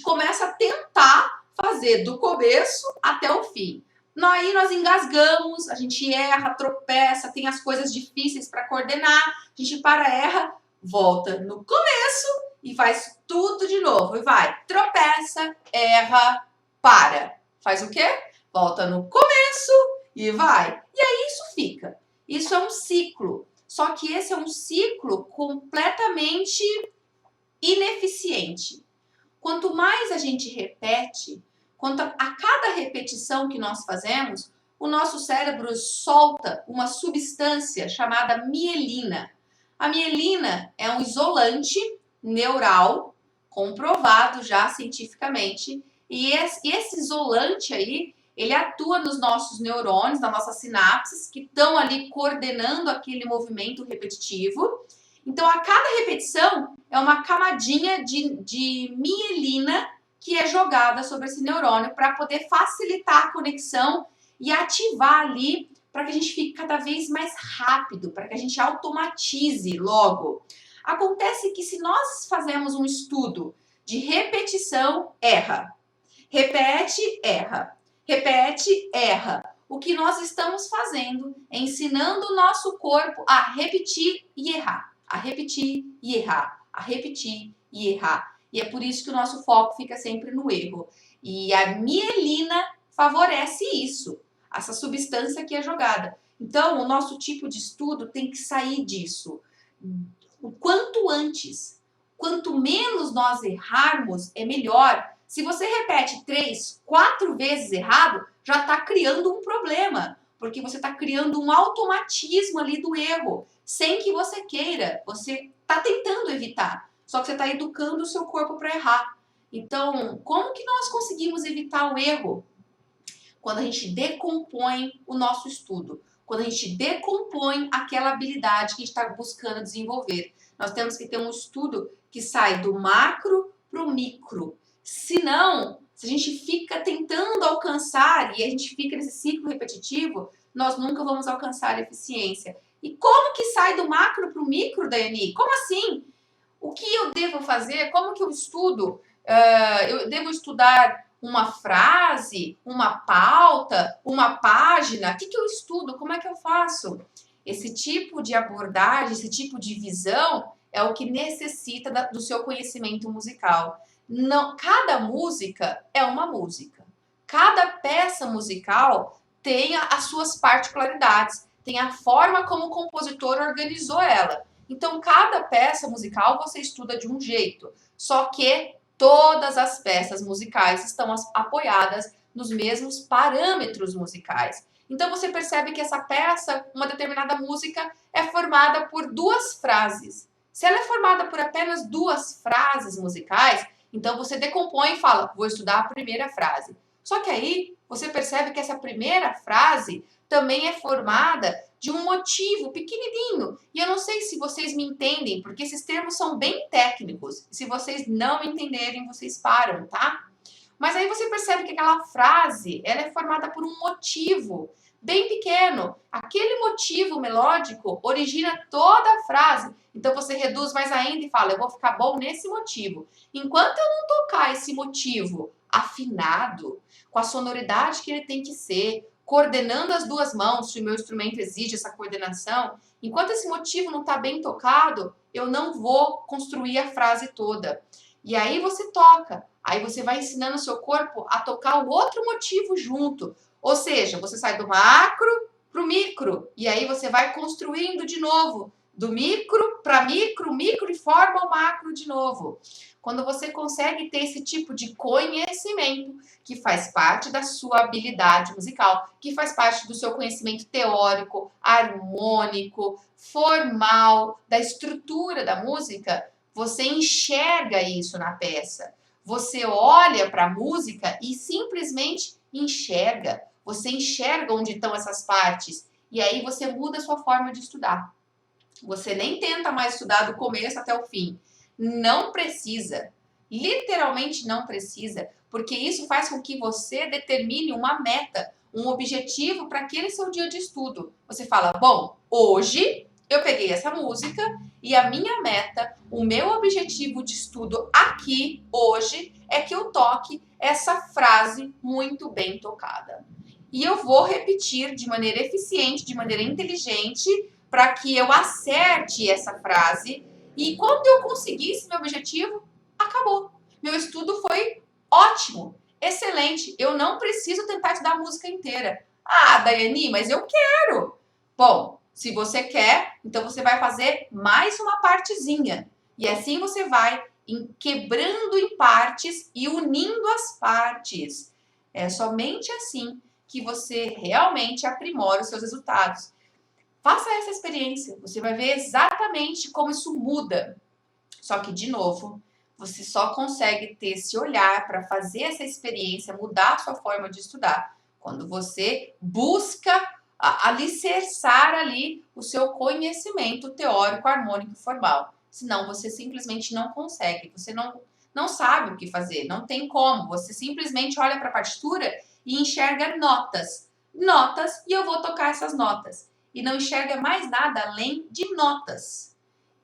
começa a tentar fazer do começo até o fim. Aí nós engasgamos, a gente erra, tropeça, tem as coisas difíceis para coordenar, a gente erra, volta no começo e faz tudo de novo. E vai, tropeça, erra, para. Faz o quê? Volta no começo e vai. E aí isso fica. Isso é um ciclo. Só que esse é um ciclo completamente ineficiente. Quanto mais a gente repete, quanto a cada repetição que nós fazemos, o nosso cérebro solta uma substância chamada mielina. A mielina é um isolante neural, comprovado já cientificamente, e esse isolante aí, ele atua nos nossos neurônios, nas nossas sinapses, que estão ali coordenando aquele movimento repetitivo. Então, a cada repetição é uma camadinha de mielina que é jogada sobre esse neurônio para poder facilitar a conexão e ativar ali para que a gente fique cada vez mais rápido, para que a gente automatize logo. Acontece que se nós fazemos um estudo de repetição, erra. Repete, erra. Repete, erra. O que nós estamos fazendo é ensinando o nosso corpo a repetir e errar. A repetir e errar. A repetir e errar. E é por isso que o nosso foco fica sempre no erro. E a mielina favorece isso, essa substância que é jogada. Então, o nosso tipo de estudo tem que sair disso. O quanto antes, quanto menos nós errarmos, é melhor. Se você repete 3, 4 vezes errado, já está criando um problema, porque você está criando um automatismo ali do erro, sem que você queira. Você está tentando evitar. Só que você está educando o seu corpo para errar. Então, como que nós conseguimos evitar o erro? Quando a gente decompõe o nosso estudo. Quando a gente decompõe aquela habilidade que a gente está buscando desenvolver. Nós temos que ter um estudo que sai do macro para o micro. Senão, se a gente fica tentando alcançar e a gente fica nesse ciclo repetitivo, nós nunca vamos alcançar a eficiência. E como que sai do macro para o micro, Daiane? Como assim? O que eu devo fazer? Como que eu estudo? Eu devo estudar uma frase, uma pauta, uma página? O que eu estudo? Como é que eu faço? Esse tipo de abordagem, esse tipo de visão é o que necessita do seu conhecimento musical. Não, cada música é uma música. Cada peça musical tem as suas particularidades, tem a forma como o compositor organizou ela. Então, cada peça musical você estuda de um jeito, só que todas as peças musicais estão apoiadas nos mesmos parâmetros musicais. Então, você percebe que essa peça, uma determinada música, é formada por 2 frases. Se ela é formada por apenas 2 frases musicais, então você decompõe e fala, vou estudar a primeira frase. Só que aí, você percebe que essa primeira frase também é formada de um motivo pequenininho. E eu não sei se vocês me entendem, porque esses termos são bem técnicos. Se vocês não me entenderem, vocês param, tá? Mas aí você percebe que aquela frase, ela é formada por um motivo. bem pequeno. Aquele motivo melódico origina toda a frase. Então você reduz mais ainda e fala, eu vou ficar bom nesse motivo. Enquanto eu não tocar esse motivo afinado, com a sonoridade que ele tem que ser, coordenando as duas mãos, se o meu instrumento exige essa coordenação, enquanto esse motivo não está bem tocado, eu não vou construir a frase toda. E aí você toca, aí você vai ensinando o seu corpo a tocar o outro motivo junto. Ou seja, você sai do macro para o micro, e aí você vai construindo de novo, do micro para micro, micro e forma o macro de novo. Quando você consegue ter esse tipo de conhecimento, que faz parte da sua habilidade musical, que faz parte do seu conhecimento teórico, harmônico, formal, da estrutura da música, você enxerga isso na peça. Você olha para a música e simplesmente enxerga. Você enxerga onde estão essas partes. E aí você muda a sua forma de estudar. Você nem tenta mais estudar do começo até o fim. Não precisa. Literalmente não precisa. Porque isso faz com que você determine uma meta, um objetivo para aquele seu dia de estudo. Você fala, bom, hoje eu peguei essa música e a minha meta, o meu objetivo de estudo aqui, hoje, é que eu toque essa frase muito bem tocada. E eu vou repetir de maneira eficiente, de maneira inteligente, para que eu acerte essa frase. E quando eu conseguir esse meu objetivo, acabou. Meu estudo foi ótimo, excelente. Eu não preciso tentar estudar a música inteira. Ah, Daiane, mas eu quero. Bom, se você quer, então você vai fazer mais uma partezinha. E assim você vai quebrando em partes e unindo as partes. É somente assim que você realmente aprimora os seus resultados. Faça essa experiência, você vai ver exatamente como isso muda. Só que, de novo, você só consegue ter esse olhar para fazer essa experiência, mudar a sua forma de estudar, quando você busca alicerçar ali o seu conhecimento teórico, harmônico e formal. Senão você simplesmente não consegue, você não sabe o que fazer, não tem como. Você simplesmente olha para a partitura e enxerga notas. Notas, e eu vou tocar essas notas. E não enxerga mais nada além de notas.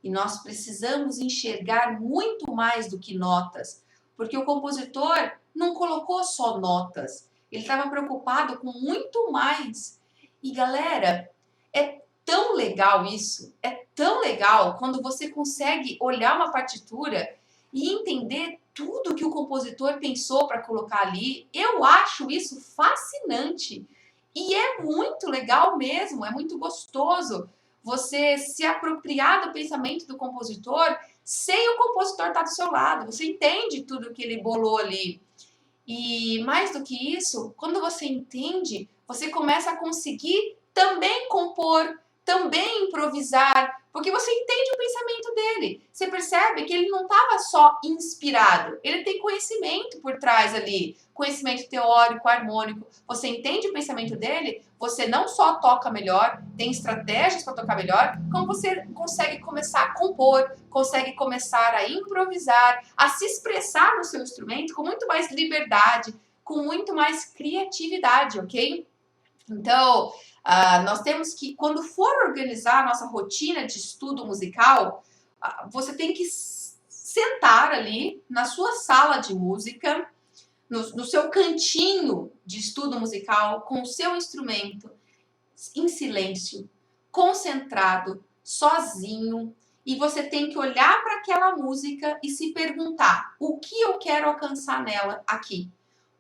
E nós precisamos enxergar muito mais do que notas, porque o compositor não colocou só notas, ele estava preocupado com muito mais. E galera, é tão legal isso, é tão legal quando você consegue olhar uma partitura e entender tudo que o compositor pensou para colocar ali. Eu acho isso fascinante. E é muito legal mesmo, é muito gostoso você se apropriar do pensamento do compositor sem o compositor estar do seu lado. Você entende tudo que ele bolou ali. E mais do que isso, quando você entende, você começa a conseguir também compor, também improvisar, porque você entende o pensamento dele. Você percebe que ele não estava só inspirado, ele tem conhecimento por trás ali, conhecimento teórico, harmônico. Você entende o pensamento dele, você não só toca melhor, tem estratégias para tocar melhor, como você consegue começar a compor, consegue começar a improvisar, a se expressar no seu instrumento com muito mais liberdade, com muito mais criatividade, ok? Então, nós temos que, quando for organizar a nossa rotina de estudo musical, você tem que sentar ali na sua sala de música, no seu cantinho de estudo musical, com o seu instrumento, em silêncio, concentrado, sozinho, e você tem que olhar para aquela música e se perguntar: o que eu quero alcançar nela aqui?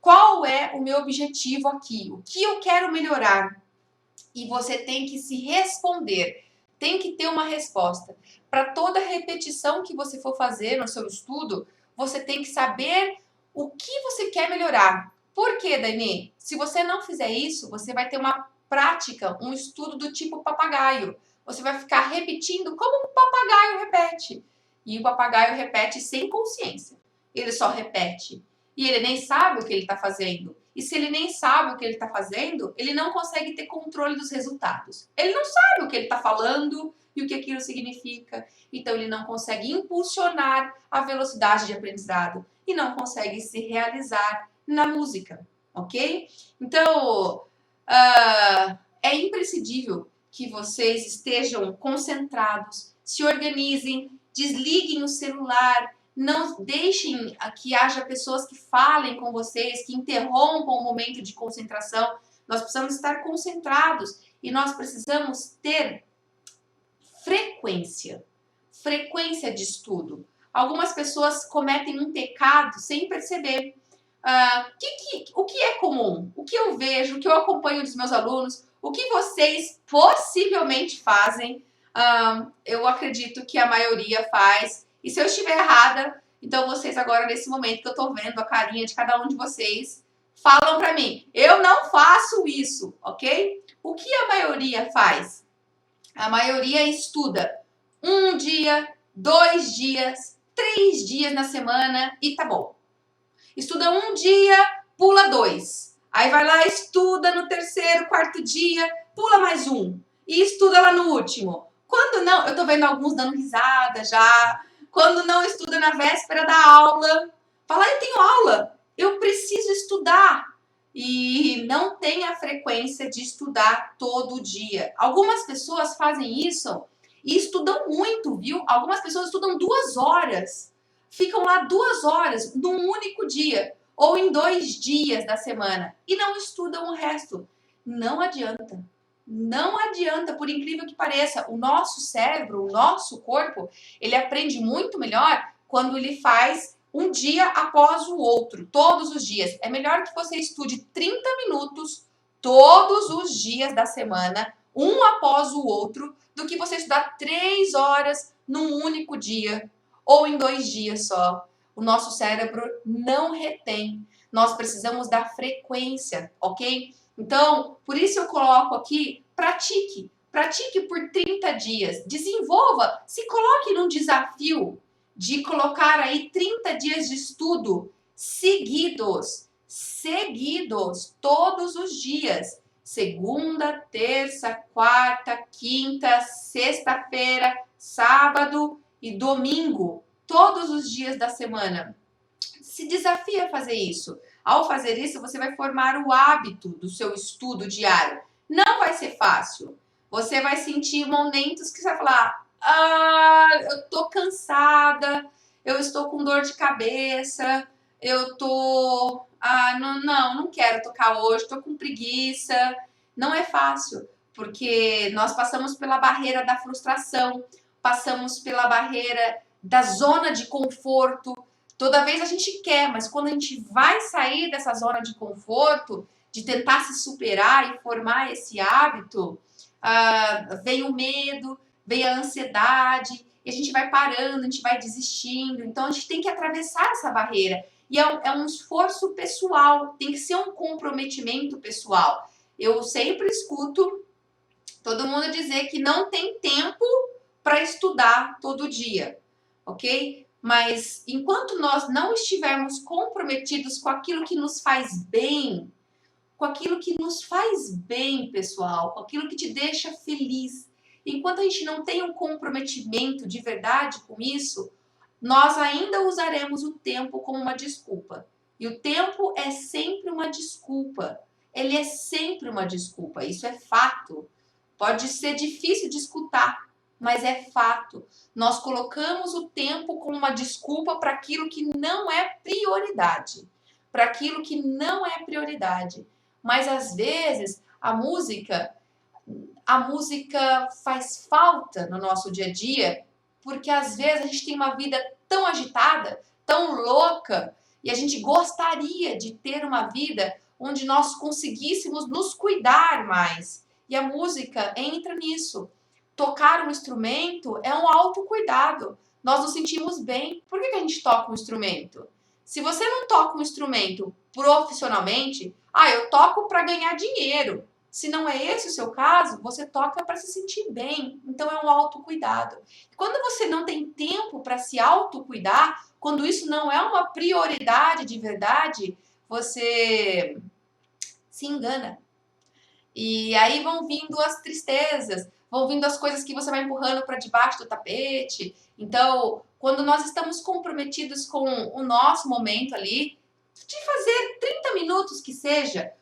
Qual é o meu objetivo aqui? O que eu quero melhorar? E você tem que se responder, tem que ter uma resposta. Para toda repetição que você for fazer no seu estudo, você tem que saber o que você quer melhorar. Por quê, Dani? Se você não fizer isso, você vai ter uma prática, um estudo do tipo papagaio. Você vai ficar repetindo como um papagaio repete. E o papagaio repete sem consciência. Ele só repete. E ele nem sabe o que ele está fazendo. E se ele nem sabe o que ele está fazendo, ele não consegue ter controle dos resultados. Ele não sabe o que ele está falando e o que aquilo significa. Então, ele não consegue impulsionar a velocidade de aprendizado e não consegue se realizar na música, ok? Então, É imprescindível que vocês estejam concentrados, se organizem, desliguem o celular, não deixem que haja pessoas que falem com vocês, que interrompam o momento de concentração. Nós precisamos estar concentrados e nós precisamos ter frequência de estudo. Algumas pessoas cometem um pecado sem perceber. O que é comum? O que eu vejo, o que eu acompanho dos meus alunos, o que vocês possivelmente fazem, eu acredito que a maioria faz. E se eu estiver errada, então vocês agora, nesse momento que eu tô vendo a carinha de cada um de vocês, falam para mim, eu não faço isso, ok? O que a maioria faz? A maioria estuda 1 dia, 2 dias, 3 dias na semana e tá bom. Estuda 1 dia, pula 2. Aí vai lá, estuda no 3º, 4º dia, pula mais 1. E estuda lá no último. Quando não, eu tô vendo alguns dando risada já. Quando não estuda na véspera da aula, fala, eu tenho aula, eu preciso estudar. E não tem a frequência de estudar todo dia. Algumas pessoas fazem isso e estudam muito, viu? Algumas pessoas estudam 2 horas. Ficam lá 2 horas num único dia ou em 2 dias da semana e não estudam o resto. Não adianta. Não adianta, por incrível que pareça. O nosso cérebro, o nosso corpo, ele aprende muito melhor quando ele faz um dia após o outro, todos os dias. É melhor que você estude 30 minutos todos os dias da semana, um após o outro, do que você estudar 3 horas num único dia ou em 2 dias só. O nosso cérebro não retém. Nós precisamos da frequência, ok? Então, por isso eu coloco aqui, pratique. Pratique por 30 dias. Desenvolva, se coloque num desafio de colocar aí 30 dias de estudo seguidos, todos os dias. Segunda, terça, quarta, quinta, sexta-feira, sábado e domingo, todos os dias da semana. Se desafie a fazer isso. Ao fazer isso, você vai formar o hábito do seu estudo diário. Não vai ser fácil. Você vai sentir momentos que você vai falar, eu tô cansada, eu estou com dor de cabeça, eu tô, não quero tocar hoje, tô com preguiça. Não é fácil, porque nós passamos pela barreira da frustração, passamos pela barreira da zona de conforto. Toda vez a gente quer, mas quando a gente vai sair dessa zona de conforto, de tentar se superar e formar esse hábito, vem o medo, vem a ansiedade, e a gente vai parando, a gente vai desistindo. Então a gente tem que atravessar essa barreira. E é um esforço pessoal, tem que ser um comprometimento pessoal. Eu sempre escuto todo mundo dizer que não tem tempo para estudar todo dia, ok? Mas enquanto nós não estivermos comprometidos com aquilo que nos faz bem, pessoal, com aquilo que te deixa feliz, enquanto a gente não tem um comprometimento de verdade com isso, nós ainda usaremos o tempo como uma desculpa. E o tempo é sempre uma desculpa. Ele é sempre uma desculpa, isso é fato. Pode ser difícil de escutar, mas é fato. Nós colocamos o tempo como uma desculpa para aquilo que não é prioridade. Para aquilo que não é prioridade. Mas às vezes a música faz falta no nosso dia a dia, porque às vezes a gente tem uma vida tão agitada, tão louca, e a gente gostaria de ter uma vida onde nós conseguíssemos nos cuidar mais. E a música entra nisso. Tocar um instrumento é um autocuidado. Nós nos sentimos bem. Por que a gente toca um instrumento? Se você não toca um instrumento profissionalmente, eu toco para ganhar dinheiro. Se não é esse o seu caso, você toca para se sentir bem. Então é um autocuidado. Quando você não tem tempo para se autocuidar, quando isso não é uma prioridade de verdade, você se engana. E aí vão vindo as tristezas, vão vindo as coisas que você vai empurrando para debaixo do tapete. Então, quando nós estamos comprometidos com o nosso momento ali, de fazer 30 minutos que seja,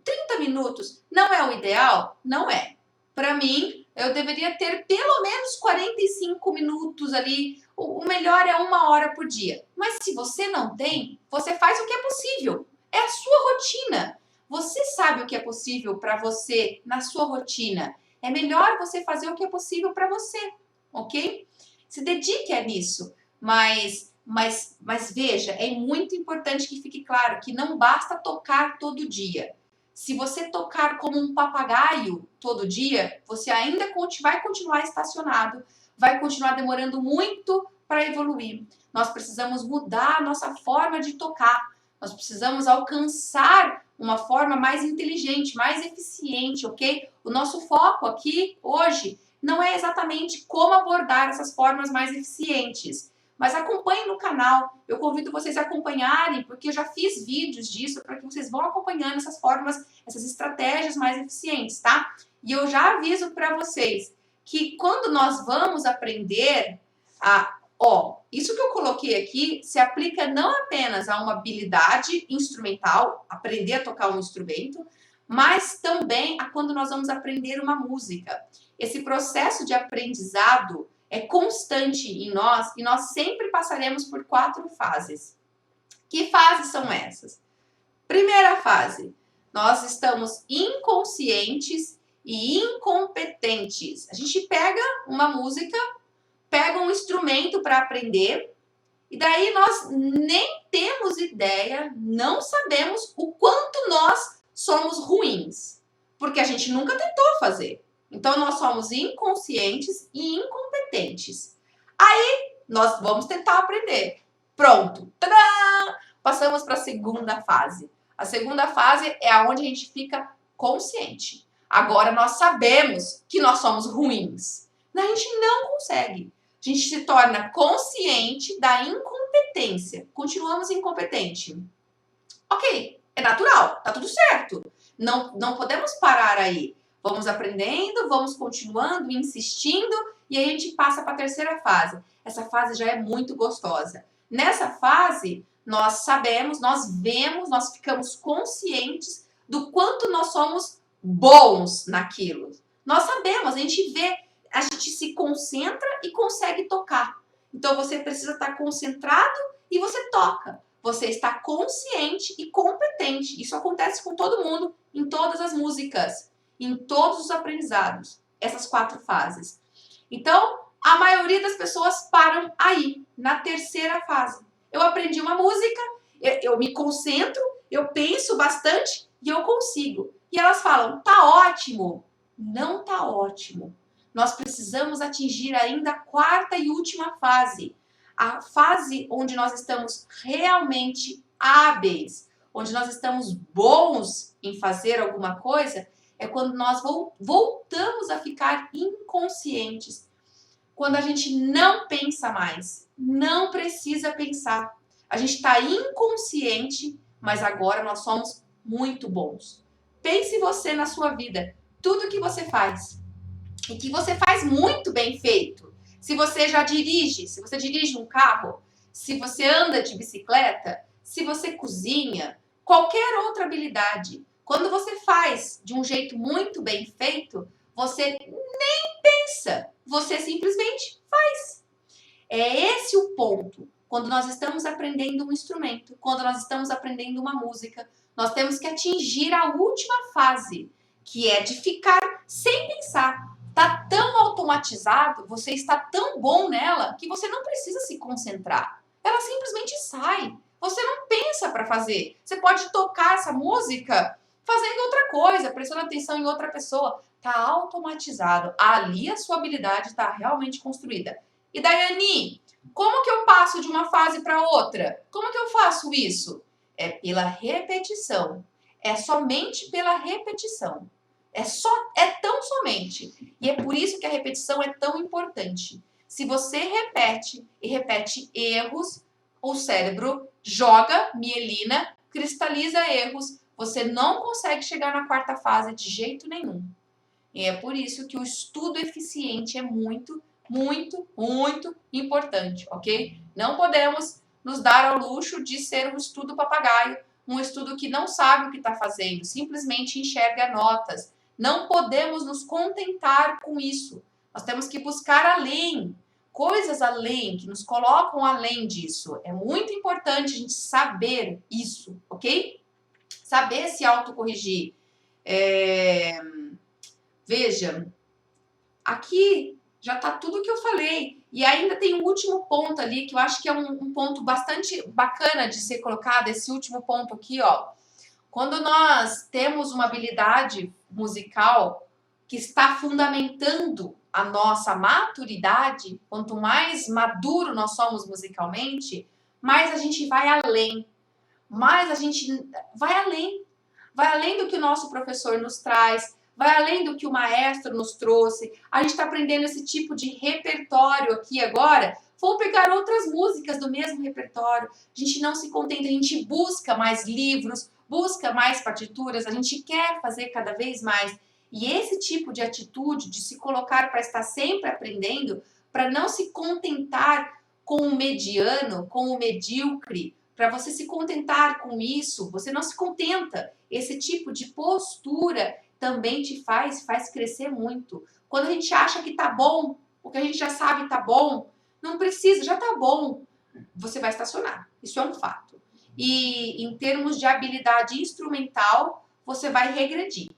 30 minutos não é o ideal? Não é. Para mim, eu deveria ter pelo menos 45 minutos ali. O melhor é 1 hora por dia. Mas se você não tem, você faz o que é possível. É a sua rotina. Você sabe o que é possível para você na sua rotina. É melhor você fazer o que é possível para você, ok? Se dedique a nisso. Mas veja, é muito importante que fique claro que não basta tocar todo dia. Se você tocar como um papagaio todo dia, você ainda vai continuar estacionado, vai continuar demorando muito para evoluir. Nós precisamos mudar a nossa forma de tocar. Nós precisamos alcançar uma forma mais inteligente, mais eficiente, ok? O nosso foco aqui, hoje, não é exatamente como abordar essas formas mais eficientes. Mas acompanhem no canal, eu convido vocês a acompanharem, porque eu já fiz vídeos disso, para que vocês vão acompanhando essas formas, essas estratégias mais eficientes, tá? E eu já aviso para vocês que quando nós vamos aprender isso que eu coloquei aqui se aplica não apenas a uma habilidade instrumental, aprender a tocar um instrumento, mas também a quando nós vamos aprender uma música. Esse processo de aprendizado é constante em nós e nós sempre passaremos por 4 fases. Que fases são essas? Primeira fase, nós estamos inconscientes e incompetentes. A gente pega uma música, pega um instrumento para aprender e daí nós nem temos ideia, não sabemos o quanto nós somos ruins, porque a gente nunca tentou fazer. Então, nós somos inconscientes e incompetentes. Aí, nós vamos tentar aprender. Pronto. Tadã! Passamos para a segunda fase. A segunda fase é onde a gente fica consciente. Agora, nós sabemos que nós somos ruins. A gente não consegue. A gente se torna consciente da incompetência. Continuamos incompetente. Ok, é natural, tá tudo certo. Não podemos parar aí. Vamos aprendendo, vamos continuando, insistindo e aí a gente passa para a terceira fase. Essa fase já é muito gostosa. Nessa fase, nós sabemos, nós vemos, nós ficamos conscientes do quanto nós somos bons naquilo. Nós sabemos, a gente vê, a gente se concentra e consegue tocar. Então você precisa estar concentrado e você toca. Você está consciente e competente. Isso acontece com todo mundo, em todas as músicas, em todos os aprendizados. Essas 4 fases. Então, a maioria das pessoas param aí, na terceira fase. Eu aprendi uma música, eu me concentro, eu penso bastante e eu consigo. E elas falam, tá ótimo. Não tá ótimo. Nós precisamos atingir ainda a 4ª e última fase. A fase onde nós estamos realmente hábeis, onde nós estamos bons em fazer alguma coisa, é quando nós voltamos a ficar inconscientes. Quando a gente não pensa mais, não precisa pensar. A gente está inconsciente, mas agora nós somos muito bons. Pense você na sua vida, tudo que você faz, e que você faz muito bem feito. Se você já dirige, se você dirige um carro, se você anda de bicicleta, se você cozinha, qualquer outra habilidade, quando você faz de um jeito muito bem feito, você nem pensa, você simplesmente faz. É esse o ponto. Quando nós estamos aprendendo um instrumento, quando nós estamos aprendendo uma música, nós temos que atingir a última fase, que é de ficar sem pensar. Está tão automatizado, você está tão bom nela, que você não precisa se concentrar. Ela simplesmente sai. Você não pensa para fazer. Você pode tocar essa música fazendo outra coisa, prestando atenção em outra pessoa. Está automatizado. Ali a sua habilidade está realmente construída. E Daiane, como que eu passo de uma fase para outra? Como que eu faço isso? É pela repetição. É somente pela repetição. É tão somente. E é por isso que a repetição é tão importante. Se você repete e repete erros, o cérebro joga mielina, cristaliza erros. Você não consegue chegar na 4ª fase de jeito nenhum. E é por isso que o estudo eficiente é muito, muito, muito importante, ok? Não podemos nos dar ao luxo de ser um estudo papagaio, um estudo que não sabe o que está fazendo, simplesmente enxerga notas. Não podemos nos contentar com isso. Nós temos que buscar além, coisas além, que nos colocam além disso. É muito importante a gente saber isso, ok? Saber se autocorrigir. Veja, aqui já está tudo que eu falei. E ainda tem um último ponto ali, que eu acho que é um ponto bastante bacana de ser colocado, esse último ponto aqui, ó. Quando nós temos uma habilidade musical que está fundamentando a nossa maturidade, quanto mais maduro nós somos musicalmente, mais a gente vai além. Mais a gente vai além. Vai além do que o nosso professor nos traz, vai além do que o maestro nos trouxe. A gente está aprendendo esse tipo de repertório aqui agora. Vou pegar outras músicas do mesmo repertório. A gente não se contenta, a gente busca mais livros, busca mais partituras, a gente quer fazer cada vez mais. E esse tipo de atitude, de se colocar para estar sempre aprendendo, para não se contentar com o mediano, com o medíocre, para você se contentar com isso, você não se contenta. Esse tipo de postura também te faz crescer muito. Quando a gente acha que tá bom, o que a gente já sabe tá bom, não precisa, já tá bom. Você vai estacionar. Isso é um fato. E em termos de habilidade instrumental, você vai regredir.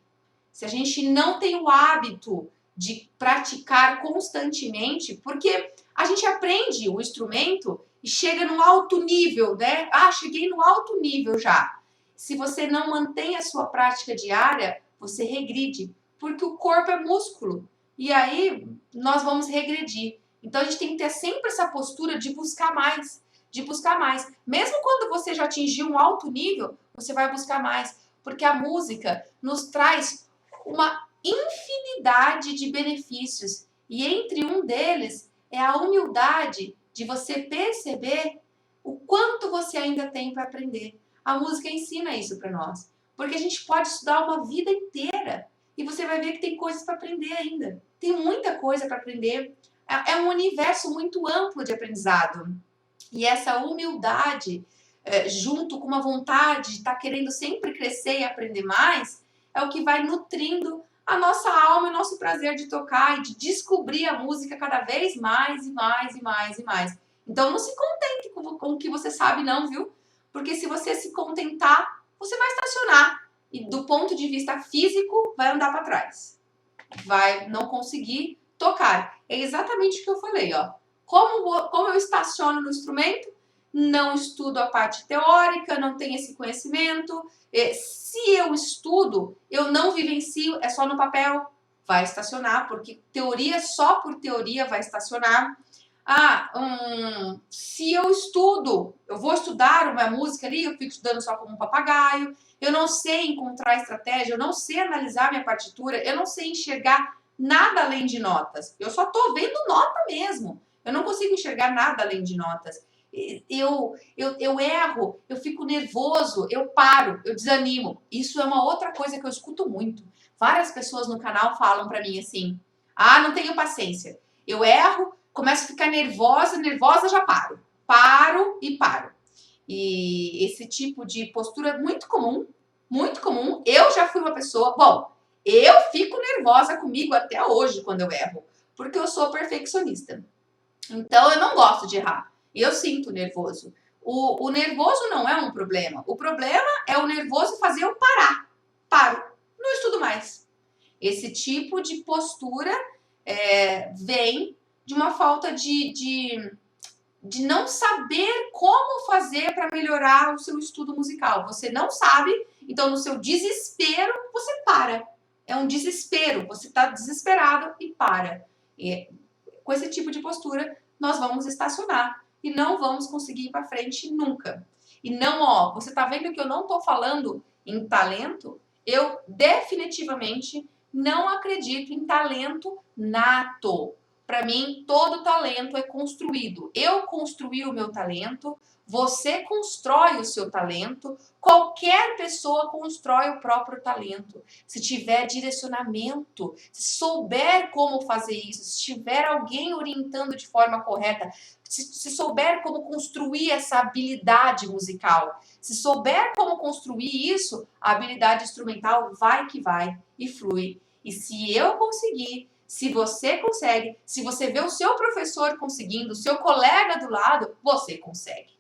Se a gente não tem o hábito de praticar constantemente, porque a gente aprende o instrumento e chega no alto nível, né? Ah, cheguei no alto nível já. Se você não mantém a sua prática diária, você regride, porque o corpo é músculo. E aí nós vamos regredir. Então a gente tem que ter sempre essa postura de buscar mais, de buscar mais. Mesmo quando você já atingiu um alto nível, você vai buscar mais, porque a música nos traz uma infinidade de benefícios. E entre um deles é a humildade de você perceber o quanto você ainda tem para aprender. A música ensina isso para nós. Porque a gente pode estudar uma vida inteira e você vai ver que tem coisas para aprender ainda. Tem muita coisa para aprender. É um universo muito amplo de aprendizado. E essa humildade, junto com uma vontade de estar querendo sempre crescer e aprender mais, é o que vai nutrindo a nossa alma e o nosso prazer de tocar e de descobrir a música cada vez mais e mais e mais e mais. Então não se contente com o que você sabe não, viu? Porque se você se contentar, você vai estacionar. E do ponto de vista físico, vai andar para trás. Vai não conseguir tocar. É exatamente o que eu falei, ó. Como eu estaciono no instrumento, não estudo a parte teórica, não tenho esse conhecimento. Se eu estudo, eu não vivencio, é só no papel, vai estacionar, porque teoria só por teoria vai estacionar. Se eu estudo, eu vou estudar uma música ali, eu fico estudando só como um papagaio, eu não sei encontrar estratégia, eu não sei analisar minha partitura, eu não sei enxergar nada além de notas. Eu só tô vendo nota mesmo. Eu não consigo enxergar nada além de notas. Eu erro, eu fico nervoso, eu paro, eu desanimo. Isso é uma outra coisa que eu escuto muito. Várias pessoas no canal falam pra mim assim: não tenho paciência. Eu erro, começo a ficar nervosa, já paro. Paro e paro. E esse tipo de postura é muito comum, muito comum. Eu já fui uma pessoa... Bom, eu fico nervosa comigo até hoje quando eu erro, porque eu sou perfeccionista. Então, eu não gosto de errar. Eu sinto nervoso. O nervoso não é um problema. O problema é o nervoso fazer eu parar. Paro. Não estudo mais. Esse tipo de postura vem de uma falta de não saber como fazer para melhorar o seu estudo musical. Você não sabe, então no seu desespero você para. É um desespero. Você está desesperado e para. Com esse tipo de postura, nós vamos estacionar e não vamos conseguir ir para frente nunca. E não, você tá vendo que eu não tô falando em talento? Eu definitivamente não acredito em talento nato. Para mim, todo talento é construído. Eu construí o meu talento, você constrói o seu talento, qualquer pessoa constrói o próprio talento. Se tiver direcionamento, se souber como fazer isso, se tiver alguém orientando de forma correta, se souber como construir essa habilidade musical, se souber como construir isso, a habilidade instrumental vai que vai e flui. E se eu conseguir, se você consegue, se você vê o seu professor conseguindo, o seu colega do lado, você consegue.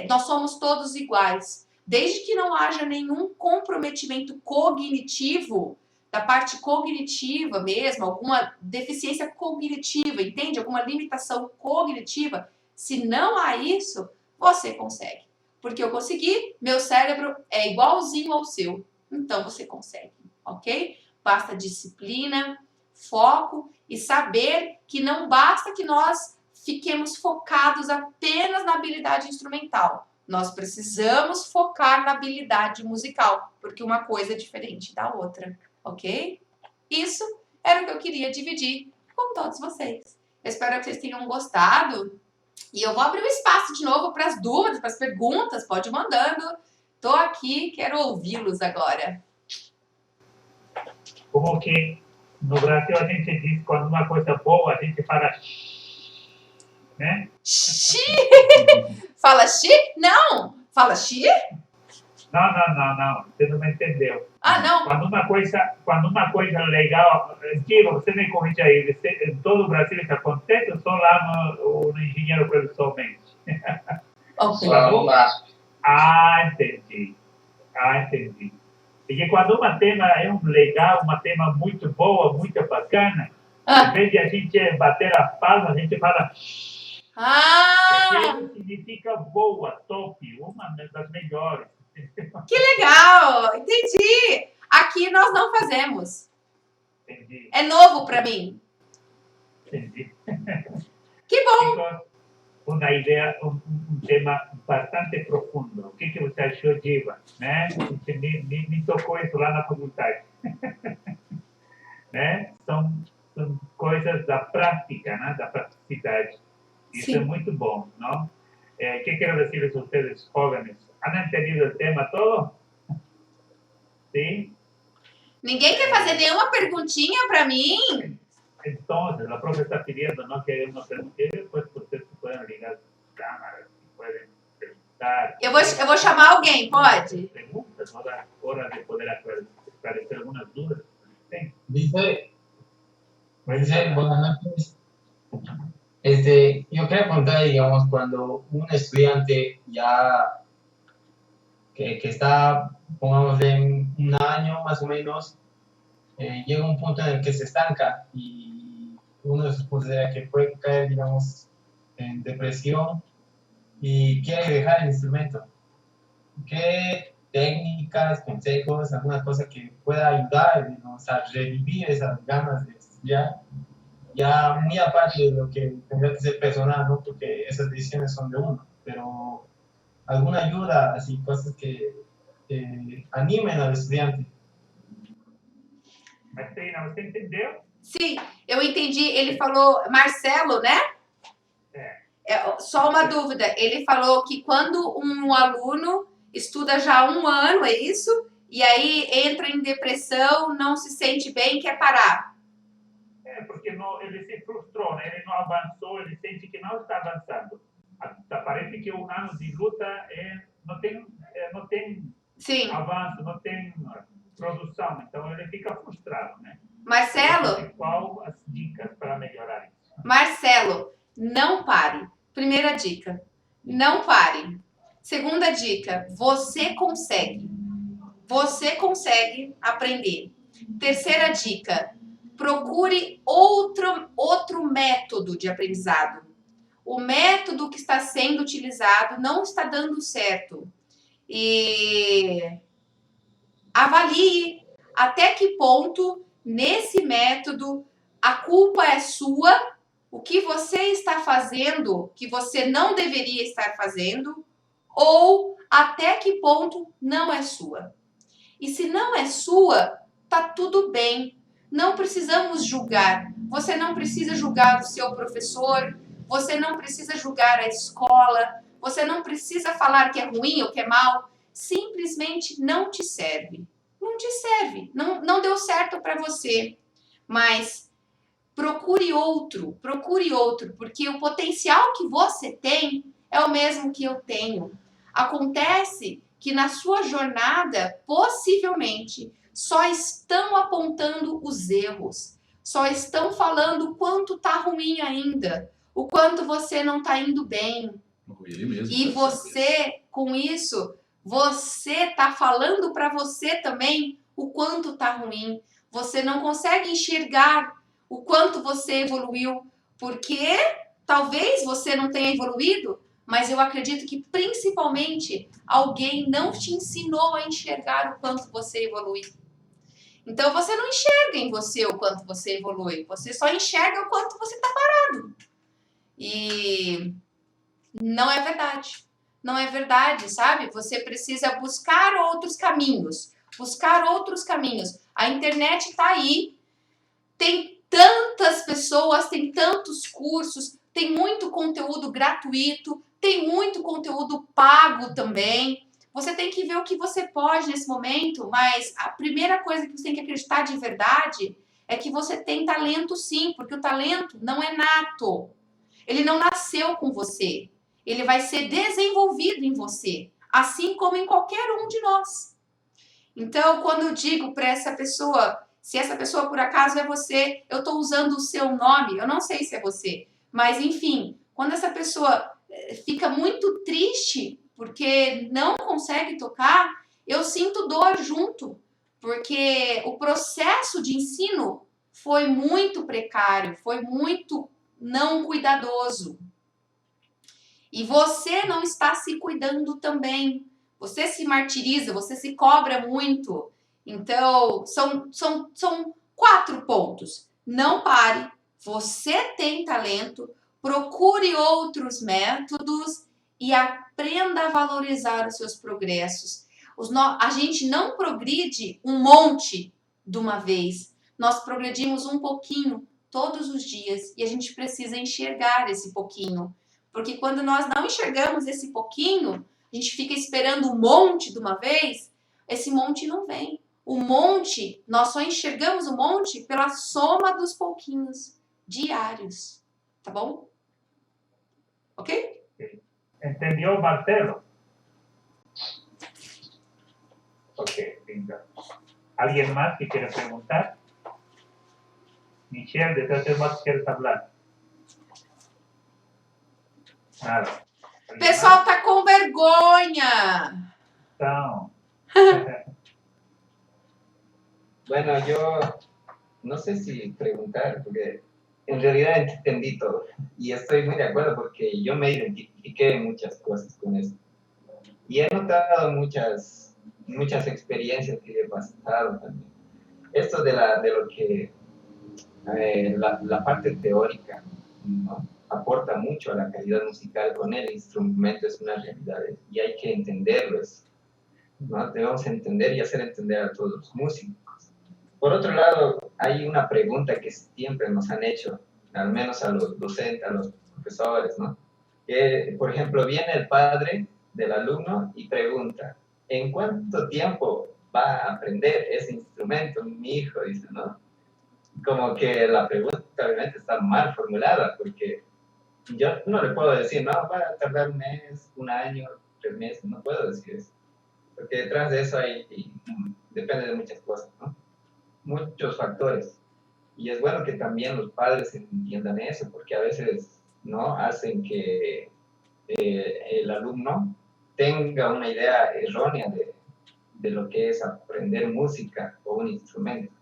Nós somos todos iguais. Desde que não haja nenhum comprometimento cognitivo, da parte cognitiva mesmo, alguma deficiência cognitiva, entende? Alguma limitação cognitiva, se não há isso, você consegue. Porque eu consegui, meu cérebro é igualzinho ao seu, então você consegue, ok? Basta disciplina, foco e saber que não basta que nós fiquemos focados apenas na habilidade instrumental. Nós precisamos focar na habilidade musical, porque uma coisa é diferente da outra, ok? Isso era o que eu queria dividir com todos vocês. Eu espero que vocês tenham gostado. E eu vou abrir o espaço de novo para as dúvidas, para as perguntas. Pode ir mandando. Estou aqui, quero ouvi-los agora. Como que no Brasil a gente diz quando uma coisa boa, a gente fala né? Xi! Fala xi? Não! Fala xi? Não, você não me entendeu. Ah, não. Quando uma coisa legal, Diego, você me corrige aí, em todo o Brasil isso acontece ou só lá no engenheiro pessoalmente? Ok. Entendi. Porque quando uma tema é legal, uma tema muito boa, muito bacana, em vez de a gente bater as palmas, a gente fala que significa boa, top, uma das melhores. Que legal! Entendi! Aqui nós não fazemos. Entendi. É novo para mim. Entendi. Que bom! Uma ideia, um tema bastante profundo. O que você achou, Diva? Né? Me tocou isso lá na faculdade. Né? São coisas da prática, né? Da praticidade. Isso é muito bom, não? O que quero dizer a vocês, jovens? ¿Han entendido el tema todo? ¿Sí? Ninguém quer fazer nenhuma perguntinha para mim? Entonces, la profe está pidiendo, ¿no? Que haya una pregunta y después ustedes pueden ligar sus cámaras, pueden preguntar. Eu vou chamar alguém, pode? Preguntas, hora de poder esclarecer algunas dudas. ¿Sí? Dice, buenas noches. Yo quería preguntar, digamos, cuando un estudiante ya que está, pongamos, en un año más o menos, llega un punto en el que se estanca y uno se considera que puede caer, digamos, en depresión y quiere dejar el instrumento. ¿Qué técnicas, consejos, alguna cosa que pueda ayudar, digamos, a revivir esas ganas de estudiar? Ya muy aparte de lo que tendría que ser personal, ¿no? Porque esas decisiones son de uno, pero alguna ayuda, assim, cosas que animem ao estudante. Martina, você entendeu? Sim, eu entendi. Ele falou, Marcelo, né? Só uma dúvida. Ele falou que quando um aluno estuda já há um ano, é isso? E aí entra em depressão, não se sente bem, quer parar. Porque ele se frustrou, né? Ele não avançou, ele sente que não está avançando. Parece que um ano de luta não tem avanço, não tem produção. Então ele fica frustrado, né? Marcelo? Qual as dicas para melhorar isso? Marcelo, não pare. Primeira dica, não pare. Segunda dica, você consegue. Você consegue aprender. Terceira dica, procure outro método de aprendizado. O método que está sendo utilizado não está dando certo. E avalie até que ponto, nesse método, a culpa é sua, o que você está fazendo que você não deveria estar fazendo, ou até que ponto não é sua. E se não é sua, tá tudo bem. Não precisamos julgar. Você não precisa julgar o seu professor, você não precisa julgar a escola, você não precisa falar que é ruim ou que é mal. Simplesmente não te serve. Não te serve. Não deu certo para você. Mas procure outro, porque o potencial que você tem é o mesmo que eu tenho. Acontece que na sua jornada, possivelmente, só estão apontando os erros, só estão falando o quanto tá ruim ainda, o quanto você não tá indo bem. Ele mesmo. E você, com isso, você tá falando para você também o quanto tá ruim. Você não consegue enxergar o quanto você evoluiu, porque talvez você não tenha evoluído, mas eu acredito que principalmente alguém não te ensinou a enxergar o quanto você evolui. Então você não enxerga em você o quanto você evolui, você só enxerga o quanto você está parado. E não é verdade. Não é verdade, sabe? Você precisa buscar outros caminhos. A internet está aí. Tem tantas pessoas, tem tantos cursos, tem muito conteúdo gratuito, tem muito conteúdo pago também. Você tem que ver o que você pode nesse momento, mas a primeira coisa que você tem que acreditar de verdade é que você tem talento sim, porque o talento não é nato. Ele não nasceu com você. Ele vai ser desenvolvido em você, assim como em qualquer um de nós. Então, quando eu digo para essa pessoa, se essa pessoa por acaso é você, eu estou usando o seu nome, eu não sei se é você, mas enfim, quando essa pessoa fica muito triste porque não consegue tocar, eu sinto dor junto, porque o processo de ensino foi muito precário, foi muito não cuidadoso. E você não está se cuidando também. Você se martiriza, você se cobra muito. Então, são 4 pontos. Não pare. Você tem talento. Procure outros métodos e aprenda a valorizar os seus progressos. A gente não progride um monte de uma vez. Nós progredimos um pouquinho todos os dias e a gente precisa enxergar esse pouquinho. Porque quando nós não enxergamos esse pouquinho, a gente fica esperando um monte de uma vez, esse monte não vem. O monte, nós só enxergamos o monte pela soma dos pouquinhos diários. Tá bom? Ok? ¿Entendió Marcelo? Ok, lindo. ¿Alguien más que quiera preguntar? Michelle, ¿de qué más quieres hablar? Nada. O pessoal tá com vergonha. Então. Bueno, yo no sé si preguntar, porque en realidad entendí todo. Y estoy muy de acuerdo porque yo me identifiqué en muchas cosas con eso. Y he notado muchas experiencias que he pasado también. Esto de lo que la parte teórica, ¿no?, aporta mucho a la calidad musical con el instrumento, es una realidad y hay que entenderlo eso, ¿no? Debemos entender y hacer entender a todos los músicos. Por otro lado, hay una pregunta que siempre nos han hecho, al menos a los docentes, a los profesores, ¿no? Que, por ejemplo, viene el padre del alumno y pregunta, ¿en cuánto tiempo va a aprender ese instrumento mi hijo? Dice, ¿no? Como que la pregunta obviamente está mal formulada, porque yo no le puedo decir, no, va a tardar un mes, un año, 3 meses, no puedo decir eso. Porque detrás de eso depende de muchas cosas, ¿no? Muchos factores. Y es bueno que también los padres entiendan eso, porque a veces, ¿no?, hacen que el alumno tenga una idea errónea de lo que es aprender música o un instrumento.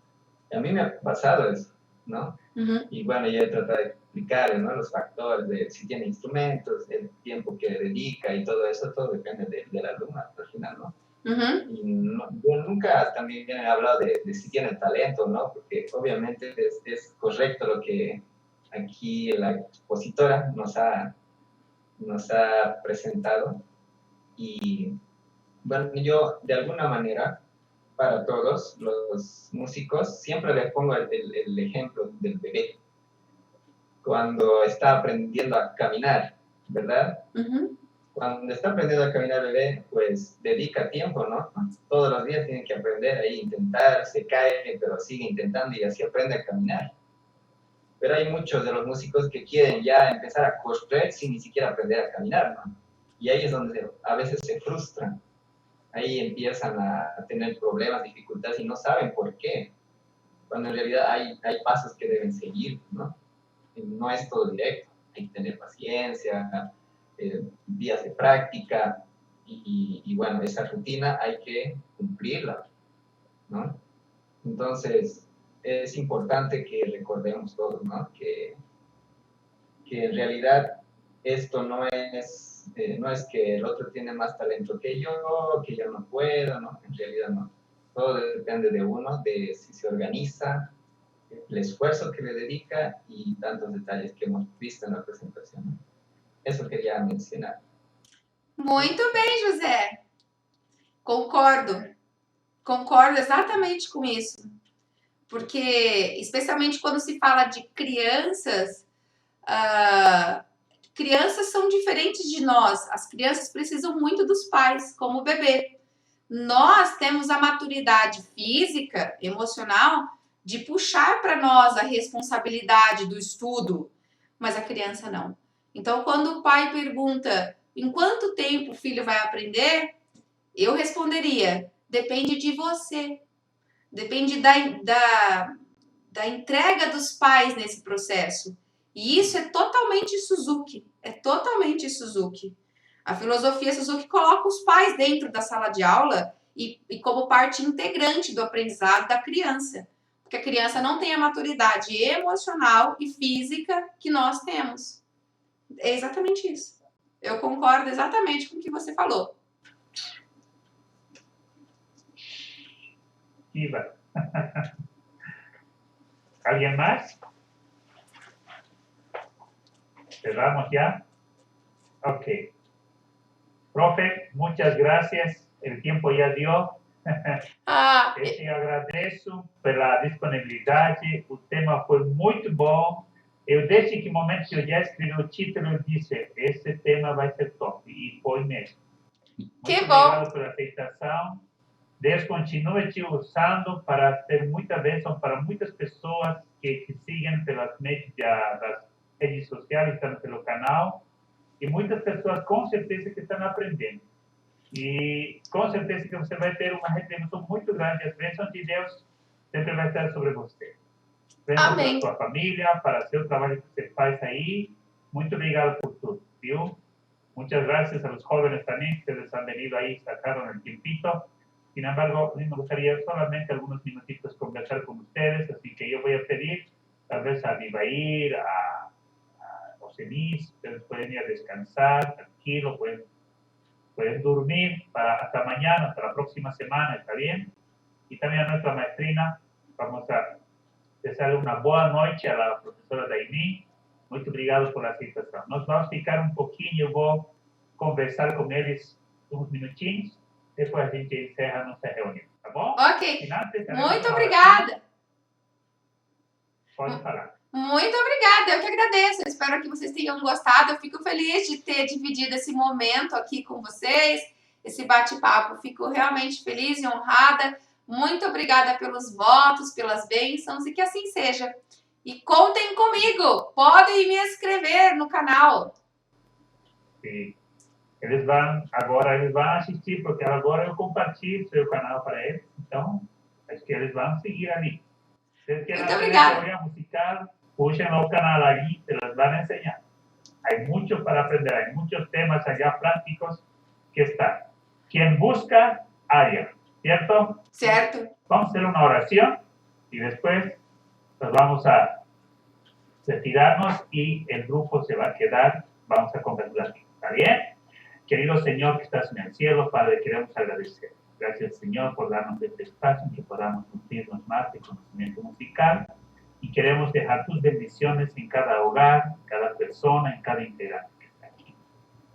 Y a mí me ha pasado eso, ¿no? Uhum. Y bueno, yo he tratado de explicar, ¿no?, los factores de si tiene instrumentos, el tiempo que dedica y todo eso, todo depende del alumno al final, ¿no? Uhum. Y yo nunca también he hablado de si tiene talento, ¿no? Porque obviamente es correcto lo que aquí la expositora nos ha presentado. Y bueno, yo de alguna manera, para todos los músicos, siempre les pongo el ejemplo del bebé. cuando está aprendiendo a caminar, ¿verdad? Uhum. Cuando está aprendiendo a caminar el bebé, pues dedica tiempo, ¿no? Todos los días tiene que aprender ahí, intentar, se cae, pero sigue intentando y así aprende a caminar. Pero hay muchos de los músicos que quieren ya empezar a correr sin ni siquiera aprender a caminar, ¿no? Y ahí es donde a veces se frustran. Ahí empiezan a tener problemas, dificultades y no saben por qué. Cuando en realidad hay pasos que deben seguir, ¿no? No es todo directo. Hay que tener paciencia, días de práctica y bueno, esa rutina hay que cumplirla, ¿no? Entonces, es importante que recordemos todos, ¿no? Que en realidad esto no es que el otro tiene más talento que yo no puedo, ¿no? En realidad no. Todo depende de uno, de si se organiza, el esfuerzo que le dedica y tantos detalles que hemos visto en la presentación, ¿no? Eso quería mencionar. Muito bem, José. Concordo. Concordo exatamente com isso. Porque, especialmente quando se fala de crianças, crianças são diferentes de nós. As crianças precisam muito dos pais, como o bebê. Nós temos a maturidade física, emocional, de puxar para nós a responsabilidade do estudo, mas a criança não. Então, quando o pai pergunta em quanto tempo o filho vai aprender, eu responderia: depende de você. Depende da entrega dos pais nesse processo. E isso é totalmente Suzuki. É totalmente Suzuki. A filosofia Suzuki coloca os pais dentro da sala de aula e como parte integrante do aprendizado da criança. Porque a criança não tem a maturidade emocional e física que nós temos. É exatamente isso. Eu concordo exatamente com o que você falou. Iba. ¿Alguien más? ¿Cerramos ya? Ok. Profe, muchas gracias. El tiempo já dio. Eu te agradeço pela disponibilidade. O tema foi muito bom. Eu, desde que momento que eu já escrevi o título, eu disse, esse tema vai ser top. E foi mesmo. Que Muito bom. obrigado pela aceitação. Deus continue te usando para ser muita bênção para muitas pessoas que te sigam pelas das redes sociais, estão pelo canal. E muitas pessoas, com certeza, que estão aprendendo. E com certeza que você vai ter uma retribuição muito grande. As bênçãos de Deus sempre vai estar sobre você. Bênçãos Amém. para sua família, para o seu trabalho que você faz aí. Muito obrigado por tudo, viu? Muchas gracias a los jóvenes también que ustedes han venido ahí, sacaron el tiempito. Sin embargo, a mí me gustaría solamente algunos minutitos conversar con ustedes, así que yo voy a pedir tal vez a Abibair, a Osenis, ustedes pueden ir a descansar, tranquilo, pueden dormir hasta mañana, hasta la próxima semana, ¿está bien? Y también a nuestra maestrina, vamos a desearle una buena noche a la profesora Daini. Muito obrigado por aceitação. Nós vamos ficar um pouquinho, eu vou conversar com eles uns minutinhos, depois a gente encerra a nossa reunião, tá bom? Ok. Antes, Muito obrigada. Pode falar. Muito obrigada, eu que agradeço. Eu espero que vocês tenham gostado. Eu fico feliz de ter dividido esse momento aqui com vocês, esse bate-papo. Fico realmente feliz e honrada. Muito obrigada pelos votos, pelas bênçãos e que assim seja. E contem comigo, podem me inscrever no canal. Sim. Eles vão assistir, porque agora eu compartilho seu canal para eles, então acho que eles vão seguir ali. Se eles querem aprender teoria musical, puxem o canal ali, se les van a enseñar. Hay mucho para aprender, hay muchos temas allá prácticos que están. Quien busca, halla, ¿cierto? Certo. Vamos a hacer una oración y después nos vamos a retirarnos y el grupo se va a quedar, vamos a conversar. ¿Está bien? Querido Señor que estás en el cielo, Padre, queremos agradecer. Gracias, Señor, por darnos este espacio en que podamos nutrirnos más de conocimiento musical y queremos dejar tus bendiciones en cada hogar, en cada persona, en cada integrante que está aquí.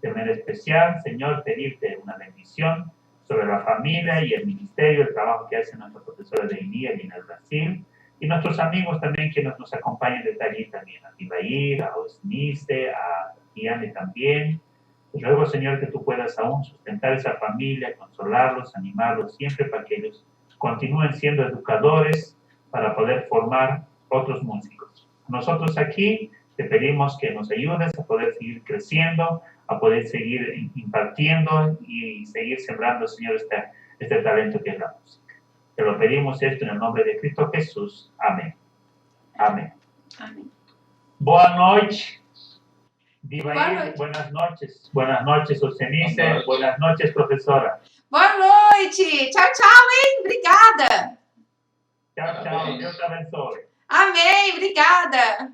De manera especial, Señor, pedirte una bendición sobre la familia y el ministerio, el trabajo que hace nuestra profesora de India y en el Brasil, Y nuestros amigos también que nos acompañan desde allí también, a Ibair, a Osniste, a Kiane también. Te ruego, Señor, que tú puedas aún sustentar esa familia, consolarlos, animarlos siempre para que ellos continúen siendo educadores para poder formar otros músicos. Nosotros aquí te pedimos que nos ayudes a poder seguir creciendo, a poder seguir impartiendo y seguir sembrando, Señor, este talento que es la música. Te lo pedimos esto en el nombre de Cristo Jesús. Amén. Amén. Amém. Boa noite. Diva Boa Ir, noite. buenas noches. Buenas noches, Ocenice. Buenas noches, profesora. Boa noite! Tchau, tchau, hein? Obrigada! Chao, chao. Dios te abençoe. Amém, obrigada!